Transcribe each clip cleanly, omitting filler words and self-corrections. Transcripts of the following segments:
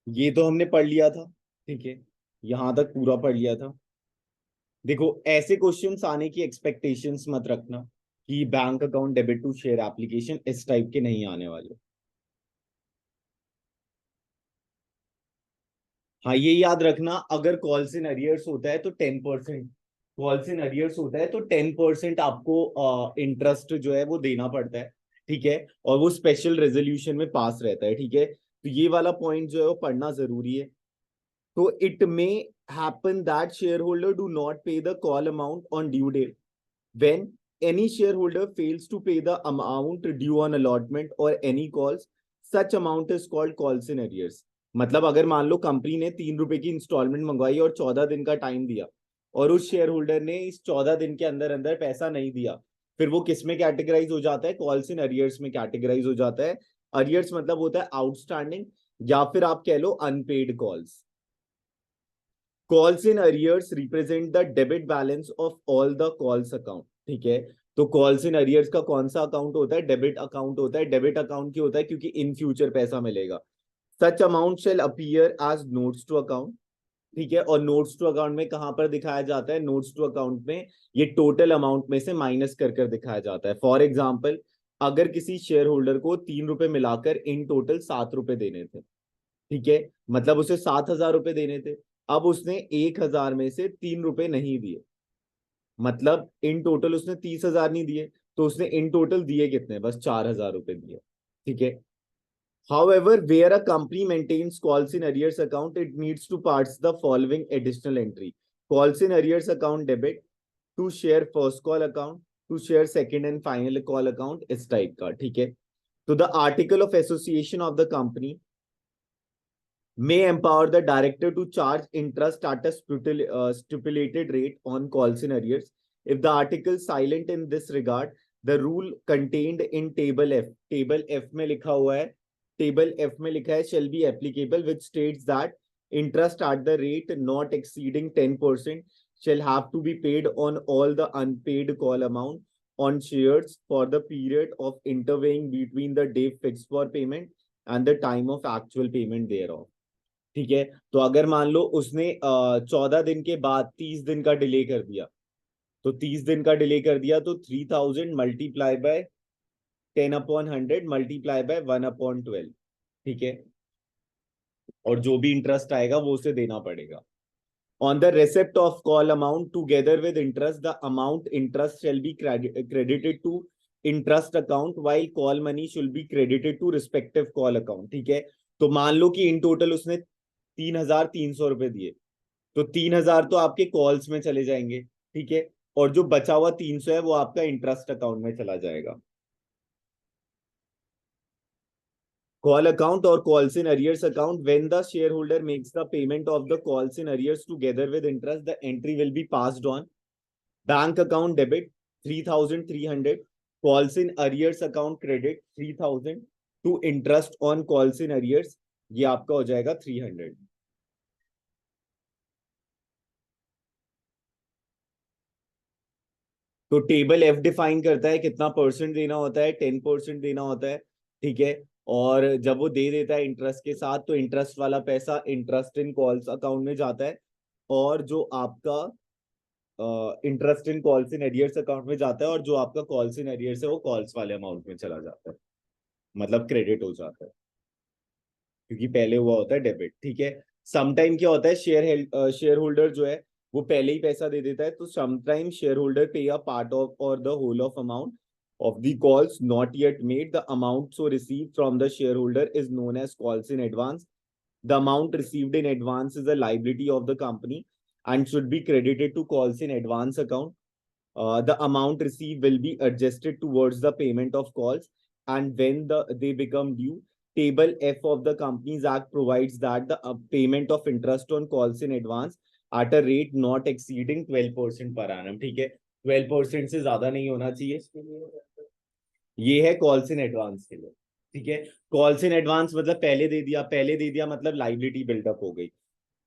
ये तो हमने पढ़ लिया था, ठीक है, यहां तक पूरा पढ़ लिया था। देखो, ऐसे क्वेश्चंस आने की एक्सपेक्टेशंस मत रखना कि bank account debit to share application, इस टाइप के नहीं आने वाले। हाँ, ये याद रखना, अगर कॉल्स इन अरियर्स होता है तो 10%, कॉल्स इन अरियर्स होता है तो 10% आपको इंटरेस्ट जो है वो देना पड़ता है, ठीक है, और वो स्पेशल रेजोल्यूशन में पास रहता है, ठीक है। तो ये वाला पॉइंट जो है वो पढ़ना जरूरी है। तो it may happen that shareholder do not pay the call amount on due date. When any shareholder fails to pay the amount due on allotment or any calls, such amount is called calls in arrears. मतलब अगर मान लो company ने 3 रुपए की instalment मंगवाई और 14 दिन का टाइम दिया, और उस शेयर होल्डर ने इस 14 दिन के अंदर अंदर पैसा नहीं दिया, फिर वो किस में कैटेगराइज हो जाता है? कॉल्स इन अरियर्स में कैटेगराइज हो जाता है। अरियर्स मतलब होता है आउटस्टैंडिंग, या फिर आप कह लो unpaid calls. Calls in arrears represent the debit balance of all the calls account, ठीक है। तो कॉल्स इन अरियर्स का कौन सा अकाउंट होता है? डेबिट अकाउंट होता है। डेबिट अकाउंट क्यों होता है? क्योंकि इन फ्यूचर पैसा मिलेगा। Such amount shall appear as notes to account, ठीक है। और नोट्स टू अकाउंट में कहां पर दिखाया जाता है? नोट्स टू अकाउंट में ये टोटल अमाउंट में से माइनस कर कर दिखाया जाता है। फॉर एग्जाम्पल, अगर किसी शेयर होल्डर को 3 रुपए मिलाकर इन टोटल 7 रुपए देने थे, ठीक है, मतलब उसे 7,000 रुपए देने थे। अब उसने 1,000 में से 3 रुपए नहीं दिए, मतलब इन टोटल उसने 30,000 नहीं दिए, तो उसने इन टोटल दिए कितने? बस 4,000 रुपए दिए, ठीक है। However, where a company maintains calls in arrears account, it needs to parse the following additional entry. Calls in arrears account debit to share first call account to share second and final call account, इस type का, ठीक है। तो the article of association of the company may empower the director to charge interest at a stipulated rate on calls in arrears. If the article is silent in this regard, the rule contained in table F में लिखा हुआ है, table F में लिखा है shall be applicable, which states that interest at the rate not exceeding 10% shall have to be paid on all the unpaid call amount on shares for the period of intervening between the day fixed for payment and the time of actual payment thereof, ठीक है। तो अगर मान लो उसने 14 दिन के बाद 30 दिन का डिले कर दिया, तो 30 दिन का डिले कर दिया तो 3,000 मल्टीप्लाई बाय 10/100 मल्टीप्लाई बाय 1/12, ठीक है। और जो भी इंटरेस्ट आएगा वो उसे देना पड़ेगा। On the receipt of call amount together with interest, the amount interest shall be credited to interest account while call money should be credited to respective call account, ठीक है। तो मान लो कि इन टोटल उसने 3,300 रुपए दिए, तो 3,000 तो आपके कॉल्स में चले जाएंगे, ठीक है, और जो बचा हुआ 300 है वो आपका इंटरेस्ट अकाउंट में चला जाएगा। कॉल अकाउंट और calls in arrears account, when the share holder makes the payment of the calls in arrears together with interest, the entry will be passed on bank account debit 3,300, calls in arrears account credit 3,000 to interest on calls in arrears, ये आपका हो जाएगा 300। तो table F define करता है कितना percent देना होता है, 10% देना होता है, ठीक है। और जब वो दे देता है इंटरेस्ट के साथ, तो इंटरेस्ट वाला पैसा इंटरेस्ट इन कॉल्स अकाउंट में जाता है, और जो आपका interest in calls in arrears account में जाता है, और जो आपका कॉल्स इन एरियर्स है वो कॉल्स वाले अमाउंट में चला जाता है, मतलब क्रेडिट हो जाता है, क्योंकि पहले हुआ होता है डेबिट, ठीक है। समटाइम क्या होता है, शेयर होल्डर जो है वो पहले ही पैसा दे देता है, तो sometime share holder pay a part of or the whole of amount of the calls not yet made. The amount so received from the shareholder is known as calls in advance. The amount received in advance is a liability of the company and should be credited to calls in advance account. The amount received will be adjusted towards the payment of calls, and when they become due, table F of the Companies Act provides that the payment of interest on calls in advance at a rate not exceeding 12% per annum, ठीक है। 12% से ज्यादा नहीं होना चाहिए। ये है calls in advance के लिए, ठीक है। कॉल्स इन एडवांस मतलब पहले दे दिया, पहले दे दिया मतलब लाइबिलिटी बिल्डअप हो गई।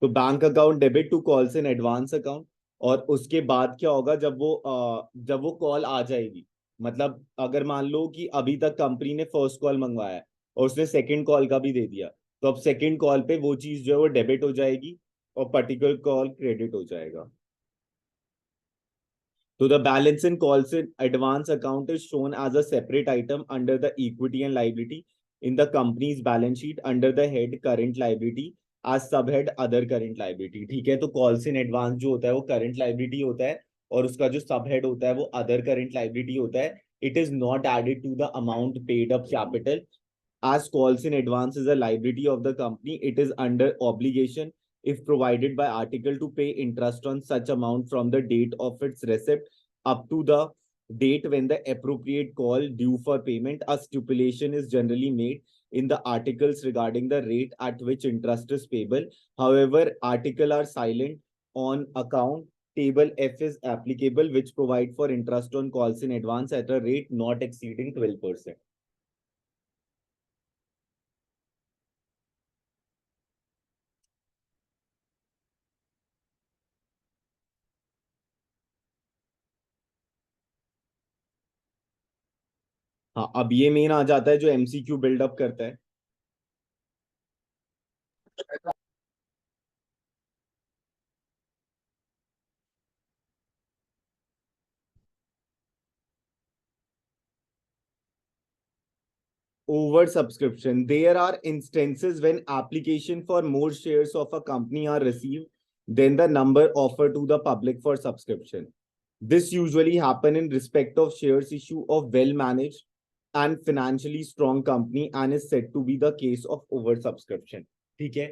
तो bank account debit to calls in advance account, और उसके बाद क्या होगा, जब वो कॉल आ जाएगी, मतलब अगर मान लो कि अभी तक कंपनी ने फर्स्ट कॉल मंगवाया है और उसने सेकंड कॉल का भी दे दिया, तो अब सेकंड कॉल पे वो चीज जो है वो डेबिट हो जाएगी और पर्टिकुलर कॉल क्रेडिट हो जाएगा. So the balance in calls in advance account is shown as a separate item under the equity and liability in the company's balance sheet under the head current liability as subhead other current liability. ठीक है, तो calls in advance जो होता है वो current liability होता है और उसका जो subhead होता है वो other current liability होता है. It is not added to the amount paid up capital. As calls in advance is a liability of the company, it is under obligation if provided by article to pay interest on such amount from the date of its receipt up to the date when the appropriate call due for payment. A stipulation is generally made in the articles regarding the rate at which interest is payable. However, articles are silent on account. Table F is applicable, which provide for interest on calls in advance at a rate not exceeding 12%. हाँ, अब ये main आ जाता है जो MCQ buildup करता है. Over subscription. There are instances when application for more shares of a company are received than the number offered to the public for subscription. This usually happen in respect of shares issue of well-managed and financially strong company and is said to be the case of oversubscription. ठीक है.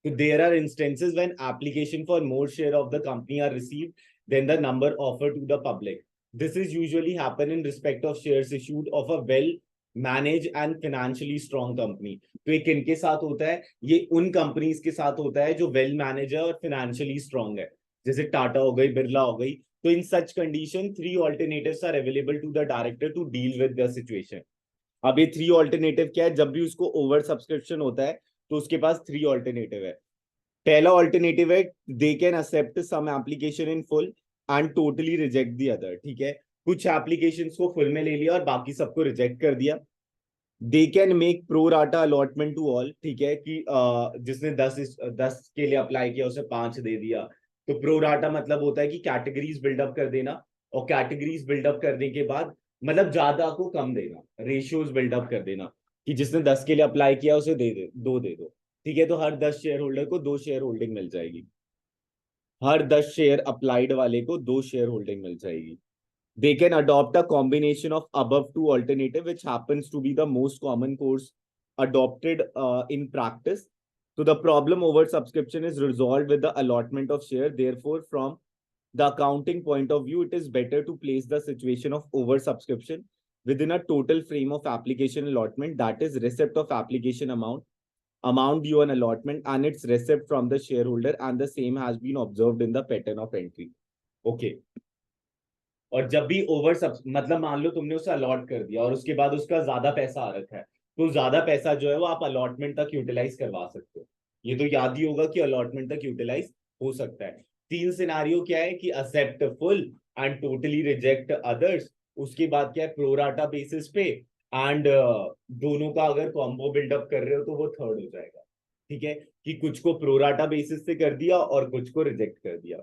So there are instances when application for more share of the company are received than the number offered to the public. This is usually happen in respect of shares issued of a well managed and financially strong company. तो ये किनके साथ होता है? ये उन companies के साथ होता है जो वेल मैनेज है और फाइनेंशियली स्ट्रांग है, जैसे टाटा हो गई, बिरला हो गई. तो in such condition 3 alternatives are available to the director to deal with the situation. अब ये 3 ऑल्टरनेटिव क्या है? जब भी उसको ओवर सब्सक्रिप्शन होता है तो उसके पास 3 ऑल्टरनेटिव है. पहला ऑल्टरनेटिव है they can accept some application in full and totally reject the other. ठीक है, कुछ एप्लीकेशंस को फुल में ले लिया और बाकी सबको रिजेक्ट कर दिया. They can make pro rata allotment to all. ठीक है, कि जिसने 10 के लिए अप्लाई किया उसे 5 दे दिया. तो प्रो राटा मतलब होता है कि कैटेगरीज बिल्डअप कर देना और कैटेगरीज बिल्डअप करने के बाद मतलब ज्यादा को कम देना, रेशियोज बिल्डअप कर देना कि जिसने 10 के लिए अप्लाई किया उसे दे 2 दे दो. ठीक है, तो हर 10 शेयर होल्डर को 2 शेयर होल्डिंग मिल जाएगी. हर 10 शेयर अप्लाइड वाले को 2 शेयर होल्डिंग मिल जाएगी. They can adopt a combination of above two alternative, which happens to be the most common course adopted in practice. So the problem over subscription is resolved with the allotment of share. Therefore, from the accounting point of view, it is better to place the situation of over subscription within a total frame of application allotment, that is receipt of application amount due on allotment and its receipt from the shareholder, and the same has been observed in the pattern of entry. Okay. और जब भी over सब मतलब मान लो तुमने उसे allot कर दिया और उसके बाद उसका ज्यादा पैसा आ रखा है, तो ज्यादा पैसा जो है वो आप अलॉटमेंट तक यूटिलाइज करवा सकते हो. ये तो याद ही होगा कि अलॉटमेंट तक यूटिलाइज हो सकता है. 3 सिनारियो क्या है कि accept full and totally reject others. उसके बाद क्या है? प्रोराटा बेसिस पे एंड दोनों का अगर कॉम्बो बिल्डअप कर रहे हो तो वो थर्ड हो जाएगा. ठीक है, कि कुछ को प्रोराटा बेसिस से कर दिया और कुछ को रिजेक्ट कर दिया.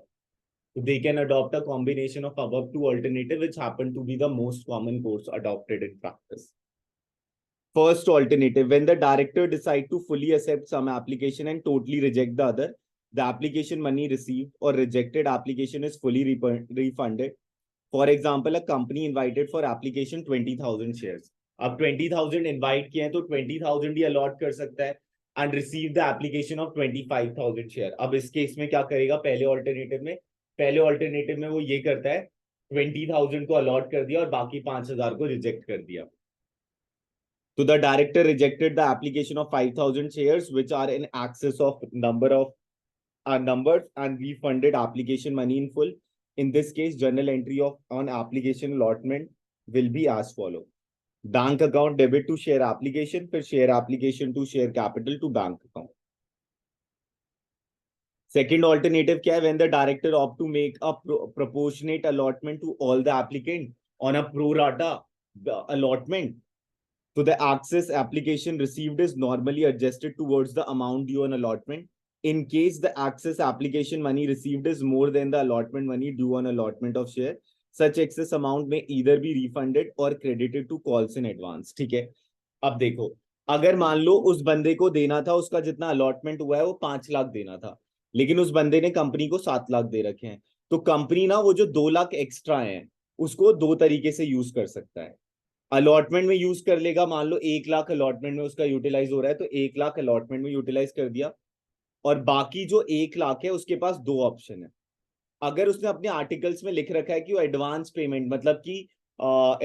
So they can adopt a combination of above two alternatives, which happen to be the most common course adopted in practice. First alternative, when the director decide to fully accept some application and totally reject the other, the application money received or rejected application is fully refunded. For example, a company invited for application 20,000 shares. अब 20,000 invite किए हैं तो 20,000 ही allot कर सकता है and receive the application of 25,000 share. अब इस case में क्या करेगा? पहले ऑल्टरनेटिव में वो ये करता है 20,000 को अलॉट कर दिया और बाकी 5,000 को रिजेक्ट कर दिया. तो the director rejected the application of 5,000 shares which are in excess of number of numbers and refunded application money in full. In this case, journal entry of on application allotment will be as follow. Bank account debit to share application, फिर share application to share capital to bank account. Second alternative क्या है? When the director opt to make a proportionate allotment to all the applicant on a pro rata allotment, So the access application received is normally adjusted towards the amount due on allotment. In case the access application money received is more than the allotment money due on allotment of share, such excess amount may either be refunded or credited to calls in advance. ठीक है, अब देखो, अगर मान लो उस बंदे को देना था, उसका जितना अलॉटमेंट हुआ है वो 5 लाख देना था, लेकिन उस बंदे ने कंपनी को 7 लाख दे रखे हैं, तो कंपनी ना वो जो 2 लाख एक्स्ट्रा है उसको दो तरीके से यूज कर सकता है। अलॉटमेंट में यूज कर लेगा, मान लो 1 लाख अलॉटमेंट में उसका यूटिलाइज हो रहा है तो 1 लाख अलॉटमेंट में यूटिलाइज कर दिया, और बाकी जो 1 लाख है उसके पास दो ऑप्शन है। अगर उसने अपने आर्टिकल्स में लिख रखा है कि वो एडवांस पेमेंट, मतलब कि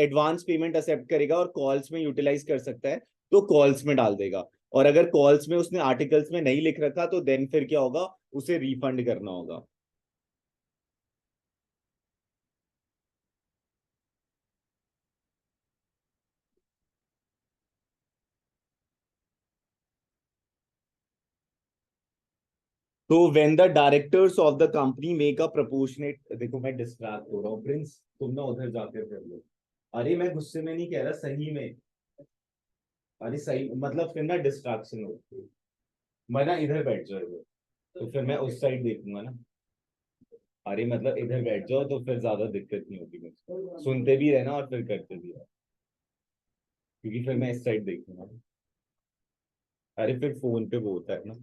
एडवांस पेमेंट एक्सेप्ट करेगा और कॉल्स में यूटिलाइज कर सकता है, तो कॉल्स में डाल देगा। और अगर कॉल्स में उसने आर्टिकल्स में नहीं लिख रखा तो देन फिर क्या होगा, उसे रिफंड करना होगा। तो when the directors of the company make a proportionate, देखो मैं डिस्ट्रैक्ट हो रहा हूँ प्रिंस, तुम ना उधर जाके कर लो। अरे मैं गुस्से में नहीं कह रहा, सही में। अरे सही मतलब फिर ना डिस्ट्रैक्शन होती है। मैं ना इधर बैठ जाऊंगा तो फिर मैं उस साइड देखूंगा ना। अरे मतलब इधर बैठ जाओ तो फिर ज्यादा दिक्कत नहीं होगी, मुझे सुनते भी रहना और फिर करते भी रहना, क्योंकि फिर मैं इस साइड देखूंगा। अरे फिर फोन पे वो होता है ना।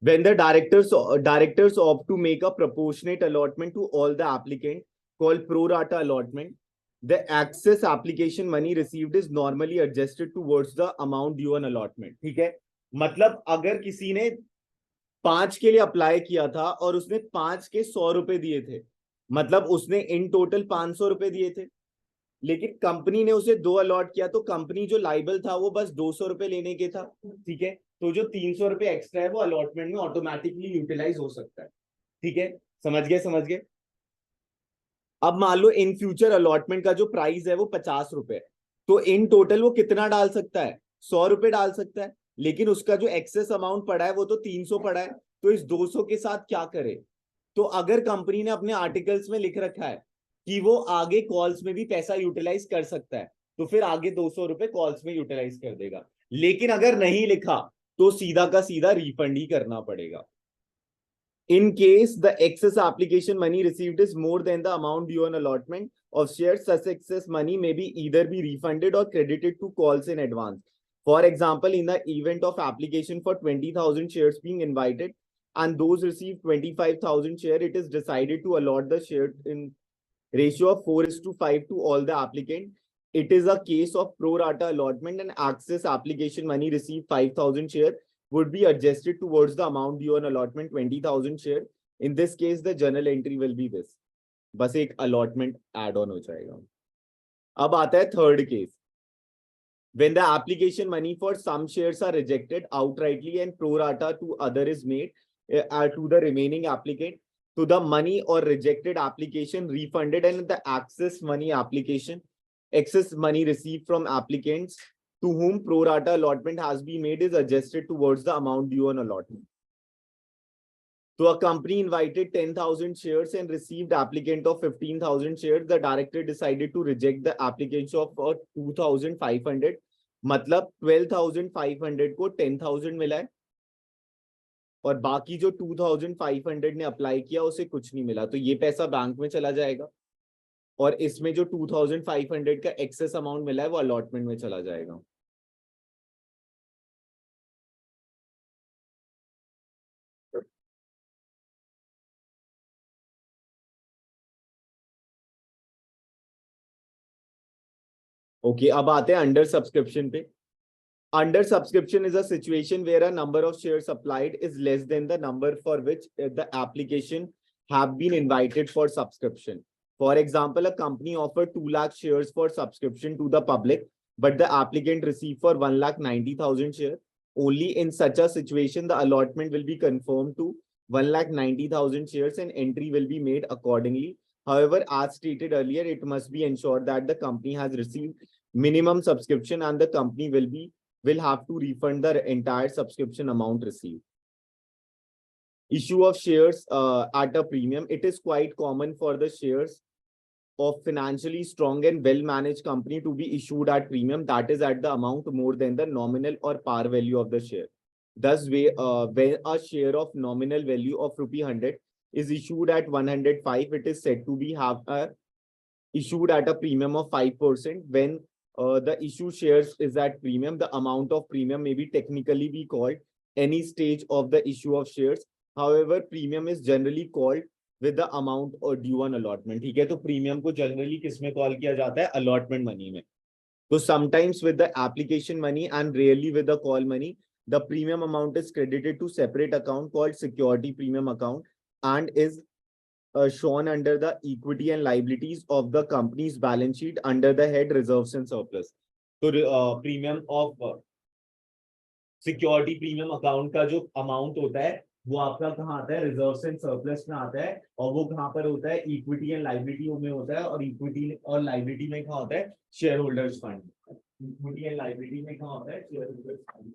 When the directors opt to make a proportionate allotment to all the applicant, called pro rata allotment, the excess application money received is normally adjusted towards the amount due on allotment. ठीक है, मतलब अगर किसी ने 5 के लिए apply किया था और उसने 5 के 100 रुपए दिए थे, मतलब उसने इन टोटल 500 रुपए दिए थे, लेकिन कंपनी ने उसे 2 अलॉट किया, तो कंपनी जो लाइबल था वो बस 200 रुपए लेने के था। ठीक है, तो जो 300 रुपए एक्स्ट्रा है वो अलॉटमेंट में ऑटोमेटिकली यूटिलाइज हो सकता है। ठीक है, समझ गए समझ गए। अब मान लो इन फ्यूचर अलॉटमेंट का जो प्राइस है वो 50 रुपए, तो इन टोटल वो कितना डाल सकता है, 100 रुपए डाल सकता है, लेकिन उसका जो एक्सेस अमाउंट पड़ा है वो तो 300 पड़ा है, तो इस 200 के साथ क्या करे। तो अगर कंपनी ने अपने आर्टिकल्स में लिख रखा है कि वो आगे कॉल्स में भी पैसा यूटिलाइज कर सकता है, तो फिर आगे 200 रुपए कॉल्स में यूटिलाइज कर देगा। लेकिन अगर नहीं लिखा तो सीधा का सीधा रिफंड ही करना पड़ेगा। In case the excess application money received is more than the amount due on allotment of shares, such excess money may be either be refunded or credited to calls in advance. For example, in the event of application for 20,000 shares being invited and those received 25,000 share, it is decided to allot the share in ratio of 4:5 to all the applicant. It is a case of pro rata allotment and access application money received 5,000 share would be adjusted towards the amount due on allotment 20,000 share. In this case, the journal entry will be this. बस एक allotment add on हो जाएगा। अब आता है third case, when the application money for some shares are rejected outrightly and pro rata to other is made to the remaining applicant, to the money or rejected application refunded and the excess money received from applicants to whom pro rata allotment has been made is adjusted towards the amount due on allotment. So a company invited 10,000 shares and received applicant of 15,000 shares. The director decided to reject the application of 2,500. मतलब 12,500 को 10,000 मिला है और बाकी जो 2,500 ने apply किया उसे कुछ नहीं मिला, तो ये पैसा बैंक में चला जाएगा और इसमें जो 2,500 का एक्सेस अमाउंट मिला है वो अलॉटमेंट में चला जाएगा। ओके, अब आते हैं अंडर सब्सक्रिप्शन पे। Under subscription is a situation where a number of shares applied is less than the number for which the application have been invited for subscription. For example, a company offered 2 lakh shares for subscription to the public, but the applicant received for 1,90,000 shares. Only in such a situation, the allotment will be confirmed to 1,90,000 shares and entry will be made accordingly. However, as stated earlier, it must be ensured that the company has received minimum subscription and the company will have to refund the entire subscription amount received. Issue of shares at a premium. It is quite common for the shares of financially strong and well managed company to be issued at premium, that is at the amount more than the nominal or par value of the share. Thus, when a share of nominal value of rupee 100 is issued at 105, it is said to be issued at a premium of 5%. When the issue shares is at premium, the amount of premium may be technically be called any stage of the issue of shares. However, premium is generally called with the amount or due on allotment. ठीक है, तो premium को generally किस में call किया जाता है? Allotment money में. तो sometimes with the application money and rarely with the call money, the premium amount is credited to separate account called security premium account and is shown under the equity and liabilities of the company's balance sheet under the head reserves and surplus. तो premium of security premium account का जो amount होता है वो आपका कहाँ आता है? रिजर्व्स एंड सरप्लस में आता है. और वो कहाँ पर होता है? इक्विटी एंड लायबिलिटी में होता है. और इक्विटी और लायबिलिटी में कहाँ होता है? Share holders fund. Equity and liability में कहाँ होता है? Share holders fund.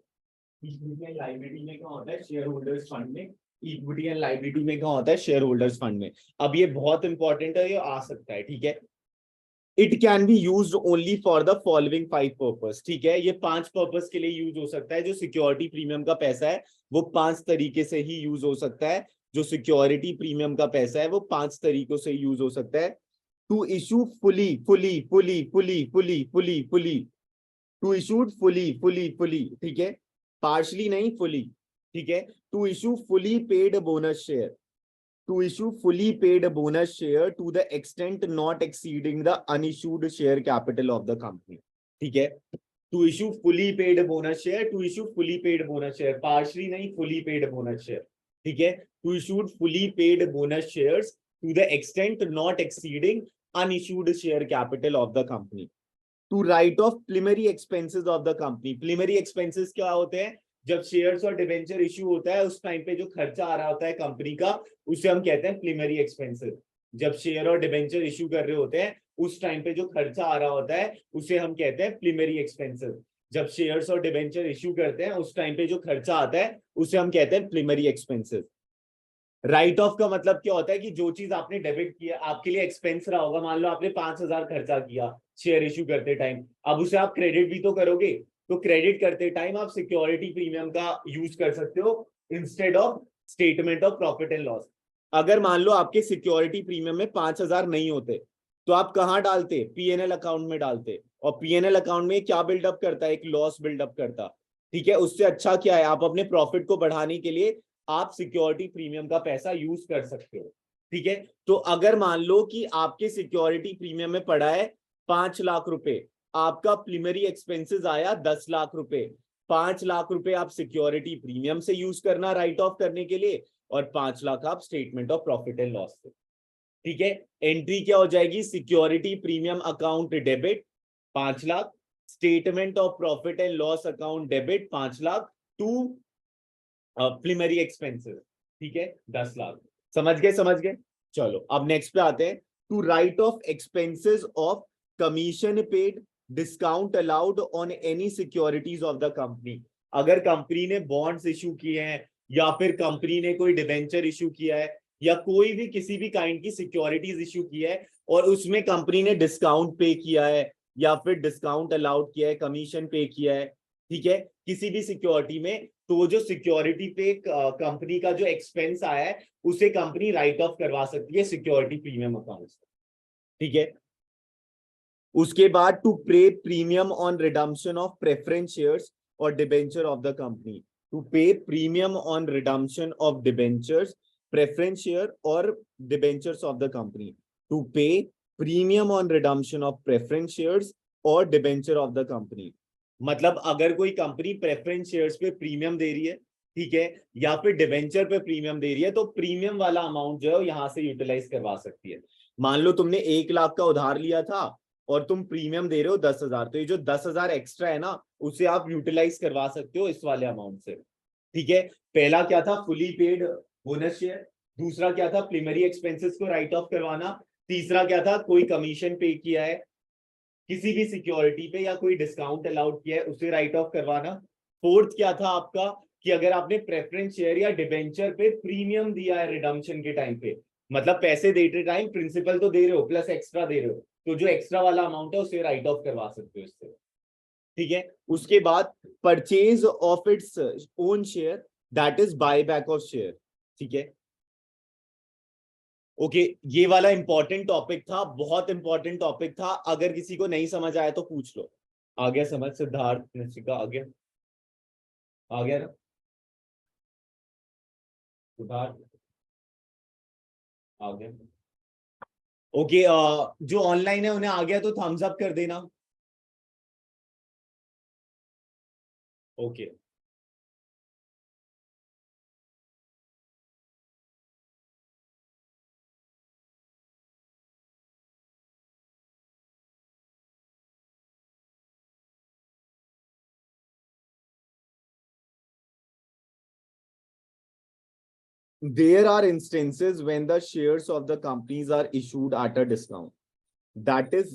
Equity and liability में कहाँ होता है? शेयर होल्डर्स फंड में. इक्विटी एंड लायबिलिटी में कहाँ होता है? शेयर होल्डर्स फंड में. अब ये बहुत इंपॉर्टेंट है, ये आ सकता है. ठीक है, it can be use only for the following 5 purpose. ठीक है, ये 5 पर्पस के लिए यूज हो सकता है. जो सिक्योरिटी प्रीमियम का पैसा है वो 5 तरीके से ही यूज हो सकता है. जो सिक्योरिटी प्रीमियम का पैसा है वो 5 तरीकों से यूज हो सकता है. To issue fully fully fully fully fully fully fully to issued fully fully fully. ठीक है, पार्शली नहीं, फुली. ठीक है, to issue fully paid bonus share. To issue fully paid bonus share to the extent not exceeding the unissued share capital of the company. ठीक है, to issue fully paid bonus share, to issue fully paid bonus share, partially नहीं, fully paid bonus share. ठीक है, to issue fully paid bonus shares to the extent not exceeding unissued share capital of the company. To write off preliminary expenses of the company. Preliminary expenses क्या होते हैं? जब shares और debenture issue होता है उस टाइम पे जो खर्चा आ रहा होता है कंपनी का, उसे हम कहते हैं प्रीलिमिनरी एक्सपेंसेस. जब शेयर और डिबेंचर इश्यू कर रहे होते हैं उस टाइम पे जो खर्चा आ रहा होता है उसे हम कहते हैं प्रीलिमिनरी एक्सपेंसेस. जब शेयर्स और डिबेंचर इश्यू करते हैं उस टाइम पे जो खर्चा आता है उसे हम कहते हैं प्रीलिमिनरी एक्सपेंसेस. राइट ऑफ का मतलब क्या होता है कि जो चीज आपने डेबिट किया, आपके लिए एक्सपेंस रहा होगा, मान लो आपने 5,000 खर्चा किया शेयर इश्यू करते टाइम, अब उसे आप क्रेडिट भी तो करोगे. तो क्रेडिट करते टाइम आप सिक्योरिटी प्रीमियम का यूज कर सकते हो instead of statement of profit and loss. अगर मान लो आपके सिक्योरिटी प्रीमियम में 5,000 नहीं होते तो आप कहां डालते? पीएनएल अकाउंट में डालते. और पीएनएल अकाउंट में क्या बिल्डअप करता है? एक लॉस बिल्डअप करता. ठीक है, उससे अच्छा क्या है? आप अपने प्रॉफिट को बढ़ाने के लिए आप सिक्योरिटी प्रीमियम का पैसा यूज कर सकते हो. ठीक है, तो अगर मान लो कि आपके सिक्योरिटी प्रीमियम में पड़ा है 5 लाख रुपए, आपका प्रीलिमिनरी एक्सपेंसेस आया 10 लाख रुपए. 5 लाख रुपए आप सिक्योरिटी प्रीमियम से यूज करना राइट ऑफ करने के लिए और 5 लाख आप statement of profit and loss से. ठीक है, एंट्री क्या हो जाएगी? Security premium account debit 5 lakh, statement of profit and loss account debit 5 lakh, to preliminary expenses. ठीक है, 10 लाख. समझ गए? समझ गए. चलो अब नेक्स्ट पे आते हैं. To write off expenses of commission paid, discount allowed on any securities of the company. अगर कंपनी ने बॉन्ड्स इशू किए हैं या फिर कंपनी ने कोई डिबेंचर इशू किया है या कोई भी किसी भी काइंड की सिक्योरिटीज इशू किया है और उसमें कंपनी ने डिस्काउंट पे किया है या फिर डिस्काउंट अलाउड किया है, कमीशन पे किया है, ठीक है, किसी भी सिक्योरिटी में, तो जो सिक्योरिटी पे कंपनी का जो एक्सपेंस आया है उसे कंपनी राइट ऑफ करवा सकती है सिक्योरिटी प्रीमियम अकाउंट से. ठीक है, उसके बाद to pay premium on redemption of preference shares और debenture of the company. To pay premium on redemption of debentures, preference share और debentures of the company. To pay premium on redemption of preference shares और debenture of the company. मतलब अगर कोई company preference shares पे premium दे रही है, ठीक है, या फिर डिबेंचर पे प्रीमियम दे रही है, तो प्रीमियम वाला अमाउंट जो है यहां से यूटिलाइज करवा सकती है. मान लो तुमने 1 लाख का उधार लिया था और तुम प्रीमियम दे रहे हो 10,000, तो ये जो 10,000 एक्स्ट्रा है ना उसे आप यूटिलाइज करवा सकते हो इस वाले अमाउंट से. ठीक है, पहला क्या था? Fully paid bonus share. दूसरा क्या था? प्रीलिमिनरी एक्सपेंसेस को राइट ऑफ करवाना. तीसरा क्या था? कोई कमीशन पे किया है किसी भी सिक्योरिटी पे या कोई डिस्काउंट अलाउड किया है उसे राइट ऑफ करवाना. फोर्थ क्या था आपका? कि अगर आपने प्रेफरेंस शेयर या डिबेंचर पे प्रीमियम दिया है रिडम्पशन के टाइम पे मतलब पैसे देते टाइम प्रिंसिपल तो दे रहे हो प्लस एक्स्ट्रा दे रहे हो, तो जो एक्स्ट्रा वाला अमाउंट है उसे राइट ऑफ करवा सकते हो इससे। ठीक है, उसके बाद purchase of its own share, that is buy back of share. ठीक है, ओके, ये वाला इंपॉर्टेंट टॉपिक था, बहुत इंपॉर्टेंट टॉपिक था, अगर किसी को नहीं समझ आया तो पूछ लो। आ गया समझ सिद्धार्थ निश्चिका? आ गया, आ गया ना सिद्धार्थ? आ गया, ओके। जो ऑनलाइन है उन्हें आ गया तो थम्स अप कर देना। Okay, there are instances when the shares of the companies are issued at a discount, that is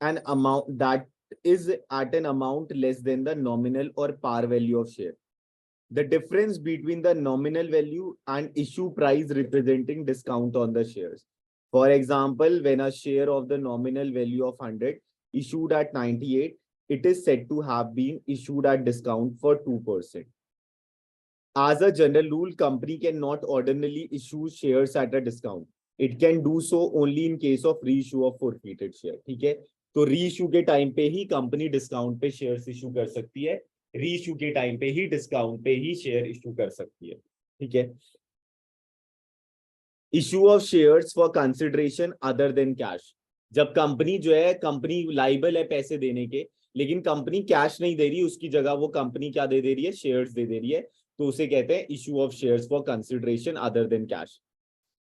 an amount that is at an amount less than the nominal or par value of share. The difference between the nominal value and issue price representing discount on the shares. For example, when a share of the nominal value of 100 issued at 98, it is said to have been issued at discount for 2%. As a general rule, company cannot ordinarily issue shares at a discount. It can do so only in case of reissue of forfeited share. ठीक है, तो reissue के time पे ही company discount पे shares issue कर सकती है, reissue के टाइम पे ही डिस्काउंट पे ही शेयर इशू कर सकती है। ठीक है, issue of shares for consideration other than cash, जब कंपनी जो है, कंपनी लाइबल है पैसे देने के, लेकिन कंपनी कैश नहीं दे रही, उसकी जगह वो कंपनी क्या दे रही है, शेयर्स दे रही है, तो उसे कहते हैं issue of shares for consideration other than cash.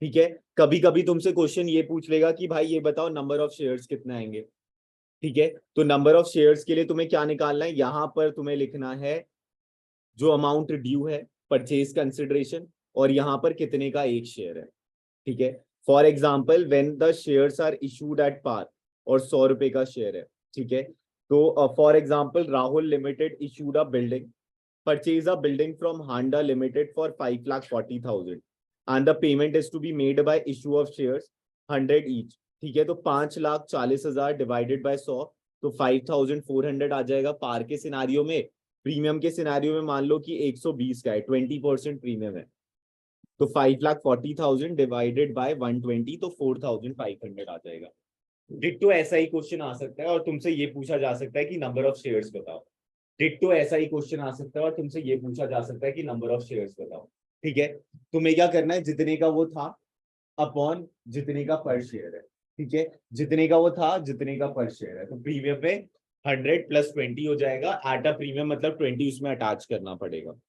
ठीक है, कभी कभी तुमसे क्वेश्चन ये पूछ लेगा कि भाई ये बताओ नंबर ऑफ शेयर्स कितने आएंगे। ठीक है, तो नंबर ऑफ शेयर्स के लिए तुम्हें क्या निकालना है, यहां पर तुम्हें लिखना है जो अमाउंट ड्यू है, परचेज कंसिडरेशन, और यहां पर कितने का एक शेयर है। ठीक है, for example when the shares are issued at par, और 100 रुपए का शेयर है। ठीक है, तो for example Rahul limited issued a building, purchase a building from Honda Limited for 5,40,000 and the payment is to be made by issue of shares 100 each। ठीक है, तो 5,40,000 डिवाइडेड बाय 100, तो 5,400 आ जाएगा पार के सिनारियो में। प्रीमियम के सिनारियो में मान लो कि 120 का है, 20% प्रीमियम है, तो 5,40,000 डिवाइडेड बाय 120, तो 4,500 आ जाएगा। डिट्टो ऐसा ही क्वेश्चन आ सकता है और तुमसे ये पूछा जा सकता है कि नंबर ऑफ शेयर्स बताओ। डिट्टो ऐसा ही क्वेश्चन आ सकता है और तुमसे ये पूछा जा सकता है कि नंबर ऑफ शेयर्स बताओ। ठीक है, तुम्हें क्या करना है, जितने का वो था अपॉन जितने का पर शेयर है। ठीक है, जितने का वो था जितने का पर शेयर है, तो प्रीमियम पे 100 प्लस 20 हो जाएगा, एट अ प्रीमियम मतलब 20 उसमें अटैच करना पड़ेगा।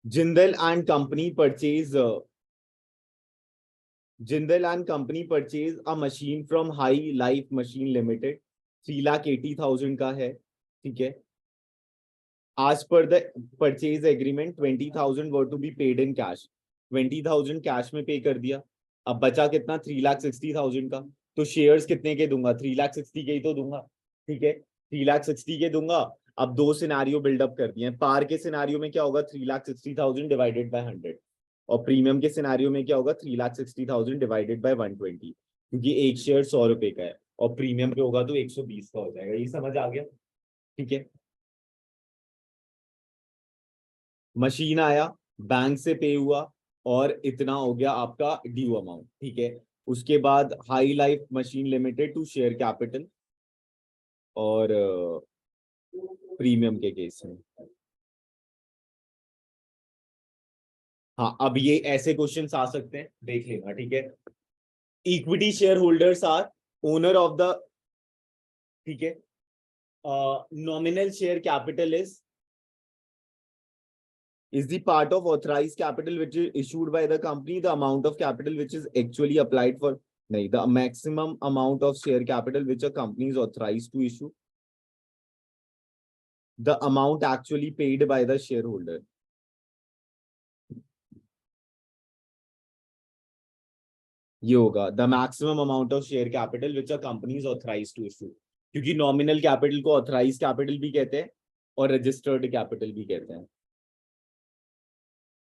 Jindal and company purchase Jindal and company purchase a machine from high life machine limited, 3,80,000 का है। ठीक है, as per the purchase agreement 20,000 were to be paid in cash, 20,000 cash में पे कर दिया। अब बचा कितना, 3,60,000 का, तो शेयर्स कितने के दूंगा, 3,60,000 के ही तो दूंगा। ठीक है, 3,60,000 के दूंगा। अब दो सिनारियो बिल्डअप कर दिए हैं, पार के सिनारियो में क्या होगा, 3,60,000 डिवाइडेड बाय 100, और प्रीमियम के सिनारियो में क्या होगा, 3,60,000 डिवाइडेड बाय 120, क्योंकि एक शेयर 100 रुपए का है और प्रीमियम पे होगा तो 120 का हो जाएगा। ये समझ आ गया? ठीक है, मशीन आया, बैंक से पे हुआ, और इतना हो गया आपका ड्यू अमाउंट। ठीक है, उसके बाद high life machine limited to share capital, और प्रीमियम के केस में। हाँ, अब ये ऐसे क्वेश्चंस आ सकते हैं, देख लेना। ठीक है, equity share holders are owner of the, ठीक है, nominal share capital is the part of authorized capital which is issued by the company, the amount of capital which is actually applied for, nahi, the maximum amount of share capital which a company is authorized to issue, the amount actually paid by the shareholder। ये होगा the maximum amount of share capital which a company is authorized to issue। क्योंकि nominal capital को authorise capital भी कहते हैं और registered capital भी कहते हैं।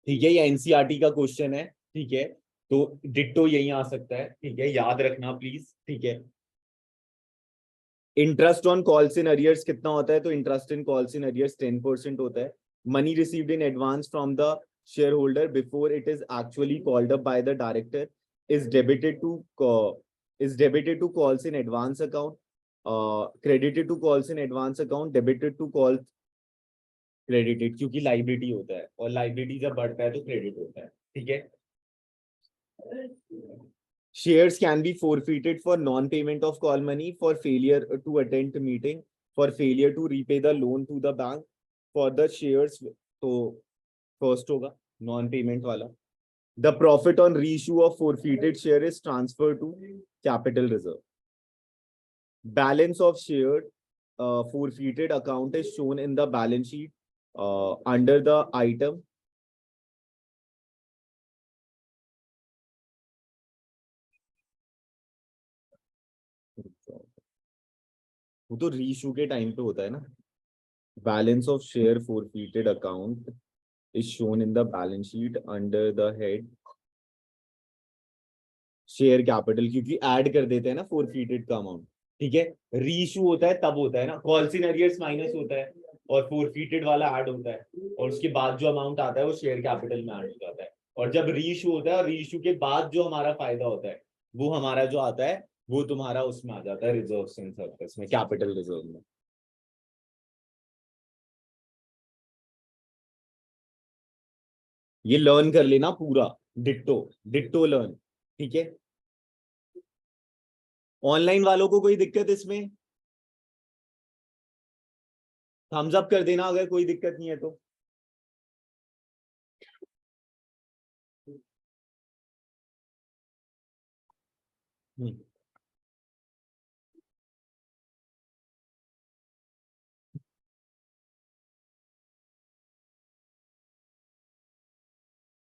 ठीक है, ये एनसीईआरटी का क्वेश्चन है। ठीक है, तो डिट्टो यही आ सकता है। ठीक है, याद रखना प्लीज। ठीक है, interest on calls in arrears कितना होता है? तो interest in calls in arrears 10% होता है। Money received in advance from the share holder before it is actually called up by the director is debited to calls in advance account, credited to calls in advance account, debited to calls credited, क्योंकि liability होता है और liability जब बढ़ता है तो credit होता है। ठीक है, shares can be forfeited for non-payment of call money, for failure to attend meeting, for failure to repay the loan to the bank, for the shares, तो first होगा non-payment वाला। The profit on reissue of forfeited share is transferred to capital reserve. Balance of shared forfeited account is shown in the balance sheet under the item वो तो reissue के time पे होता है ना। Balance of share forfeited account is shown in the balance sheet under the head share capital, क्योंकि add कर देते हैं ना forfeited का अमाउंट। ठीक है, रीइश्यू होता है तब होता है ना, कॉल्स इन अरियर्स माइनस होता है और forfeited वाला ऐड होता है और उसके बाद जो अमाउंट आता है वो शेयर कैपिटल में ऐड हो जाता है। और जब रीइश्यू होता है और रीइश्यू के बाद जो हमारा फायदा होता है वो हमारा जो आता है वो तुम्हारा उसमें आ जाता है रिजर्व एंड सरप्लस में, कैपिटल रिजर्व में। ये लर्न कर लेना पूरा, डिट्टो डिट्टो लर्न। ठीक है, ऑनलाइन वालों को कोई दिक्कत इसमें? थम्स अप कर देना अगर कोई दिक्कत नहीं है तो।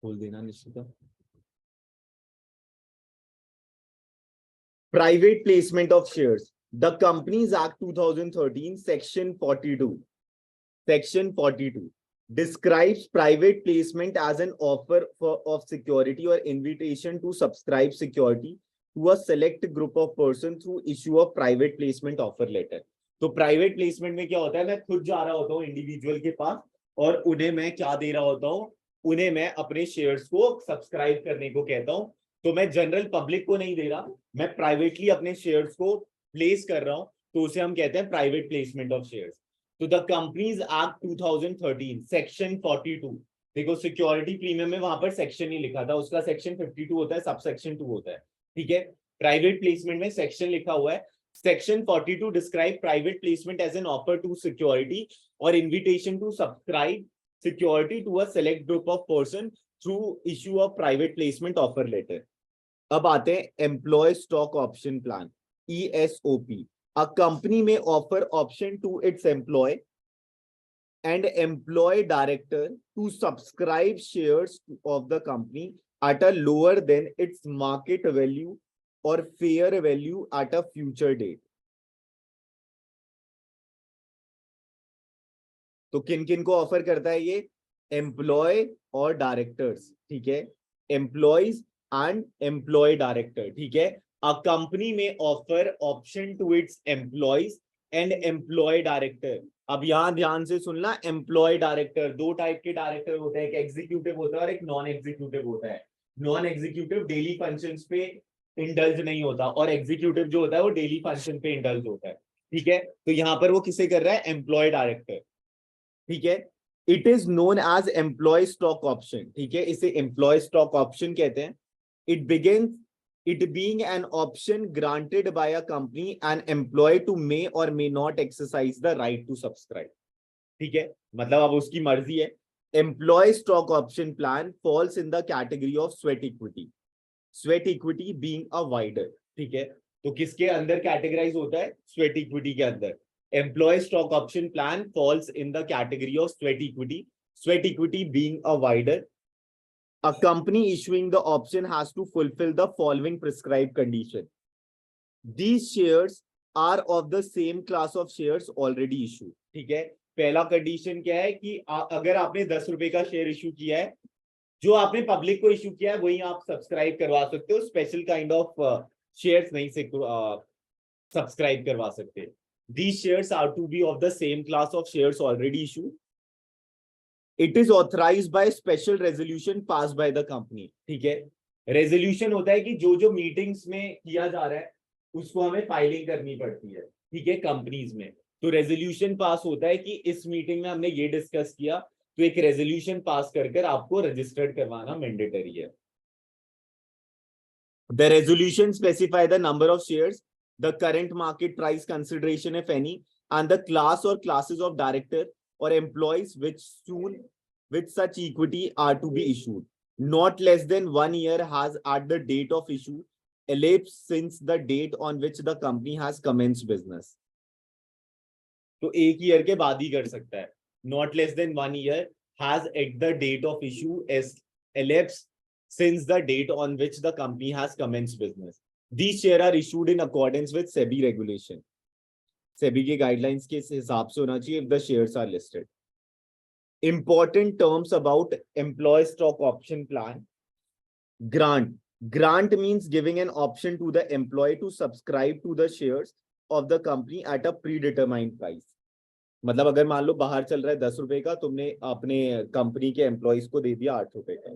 बोल देना निश्चित। Private placement of shares. The Companies Act 2013, Section 42. Section 42 describes private placement as an offer of security or invitation to subscribe security to a select group of persons through issue of private placement offer letter. तो private placement में क्या होता है, मैं खुद जा रहा होता हूँ इंडिविजुअल के पास और उन्हें मैं क्या दे रहा होता हूँ, उन्हें मैं अपने शेयर्स को सब्सक्राइब करने को कहता हूँ। तो मैं जनरल पब्लिक को नहीं दे रहा, मैं प्राइवेटली अपने शेयर्स को प्लेस कर रहा हूं, तो उसे हम कहते हैं प्राइवेट प्लेसमेंट ऑफ शेयर्स। तो द कंपनीज एक्ट 2013 सेक्शन 42, देखो सिक्योरिटी प्रीमियम में वहां पर सेक्शन ही लिखा था, उसका सेक्शन 52 होता है, सब सेक्शन 2 होता है। ठीक है, प्राइवेट प्लेसमेंट में सेक्शन लिखा हुआ है। Section 42 describe private placement as an offer to security और invitation to subscribe security to a select group of person through issue of private placement offer letter. अब आते हैं employ stock option plan, ESOP। A company में offer option to its employ and employ director to subscribe shares of the company at a lower than its market value or fair value at a future date. तो किन किन को offer करता है ये? Employ और directors. ठीक है, एम्प्लॉयज एंड एम्प्लॉय डायरेक्टर। ठीक है, अ कंपनी में offer option to its employees and employ director. अब यहां ध्यान से सुनना, एम्प्लॉय डायरेक्टर दो टाइप के डायरेक्टर होते हैं, एक एग्जीक्यूटिव होता है और एक नॉन एग्जीक्यूटिव होता है। नॉन एग्जीक्यूटिव डेली फंक्शंस पे इंडल्ज नहीं होता और एग्जीक्यूटिव जो होता है वो डेली फंक्शन पे इंडल्ज होता है। ठीक है, तो यहां पर वो किसे कर रहा है? Employ director. ठीक है, it is known as employ stock option. ठीक है, इसे एम्प्लॉय स्टॉक ऑप्शन कहते हैं। It begins it being an option granted by a company an employee to may or may not exercise the right to subscribe. ठीक है, मतलब अब उसकी मर्जी है। Employ stock option plan falls in the category of sweat equity, sweat equity being a wider. ठीक है, तो किसके अंदर कैटेगराइज होता है? स्वेट इक्विटी के अंदर। Employ stock option plan falls in the category of sweat equity being a wider. A company issuing the option has to fulfill the following prescribed condition. These shares are of the same class of shares already issued. ठीक है, पहला condition क्या है कि अगर आपने 10 रुपए का शेयर इशू किया है, जो आपने पब्लिक को इशू किया है वही आप सब्सक्राइब करवा सकते हो, स्पेशल काइंड ऑफ शेयर्स नहीं से सब्सक्राइब करवा सकते. These shares are to be of the same class of shares already issued. It is authorized by special resolution passed by the company. ठीक है, रेजोल्यूशन होता है कि जो जो मीटिंग्स में किया जा रहा है उसको हमें फाइलिंग करनी पड़ती है. ठीक है, कंपनीज में तो रेजोल्यूशन पास होता है कि इस मीटिंग में हमने ये डिस्कस किया, तो एक रेजोल्यूशन पास कर आपको रजिस्टर्ड करवाना मैंडेटरी है. The resolution specify the number of shares, the current market price consideration if any, and the class or classes of director or employees which such equity are to be issued. Not less than 1 year has at the date of issue elapsed since the date on which the company has commenced business. तो एक year के बाद ही कर सकता है. Not less than 1 year has at the date of issue elapsed since the date on which the company has commenced business. These shares are issued in accordance with SEBI regulation. SEBI के guidelines के हिसाब से होना चाहिए if the shares are listed. Important terms about employee stock option plan. Grant. Grant means giving an option to the employee to subscribe to the shares of the company at a predetermined price. मतलब अगर मान लो बाहर चल रहा है 10 रुपए का, तुमने अपने कंपनी के एम्प्लॉइज को दे दिया 8 रुपए का.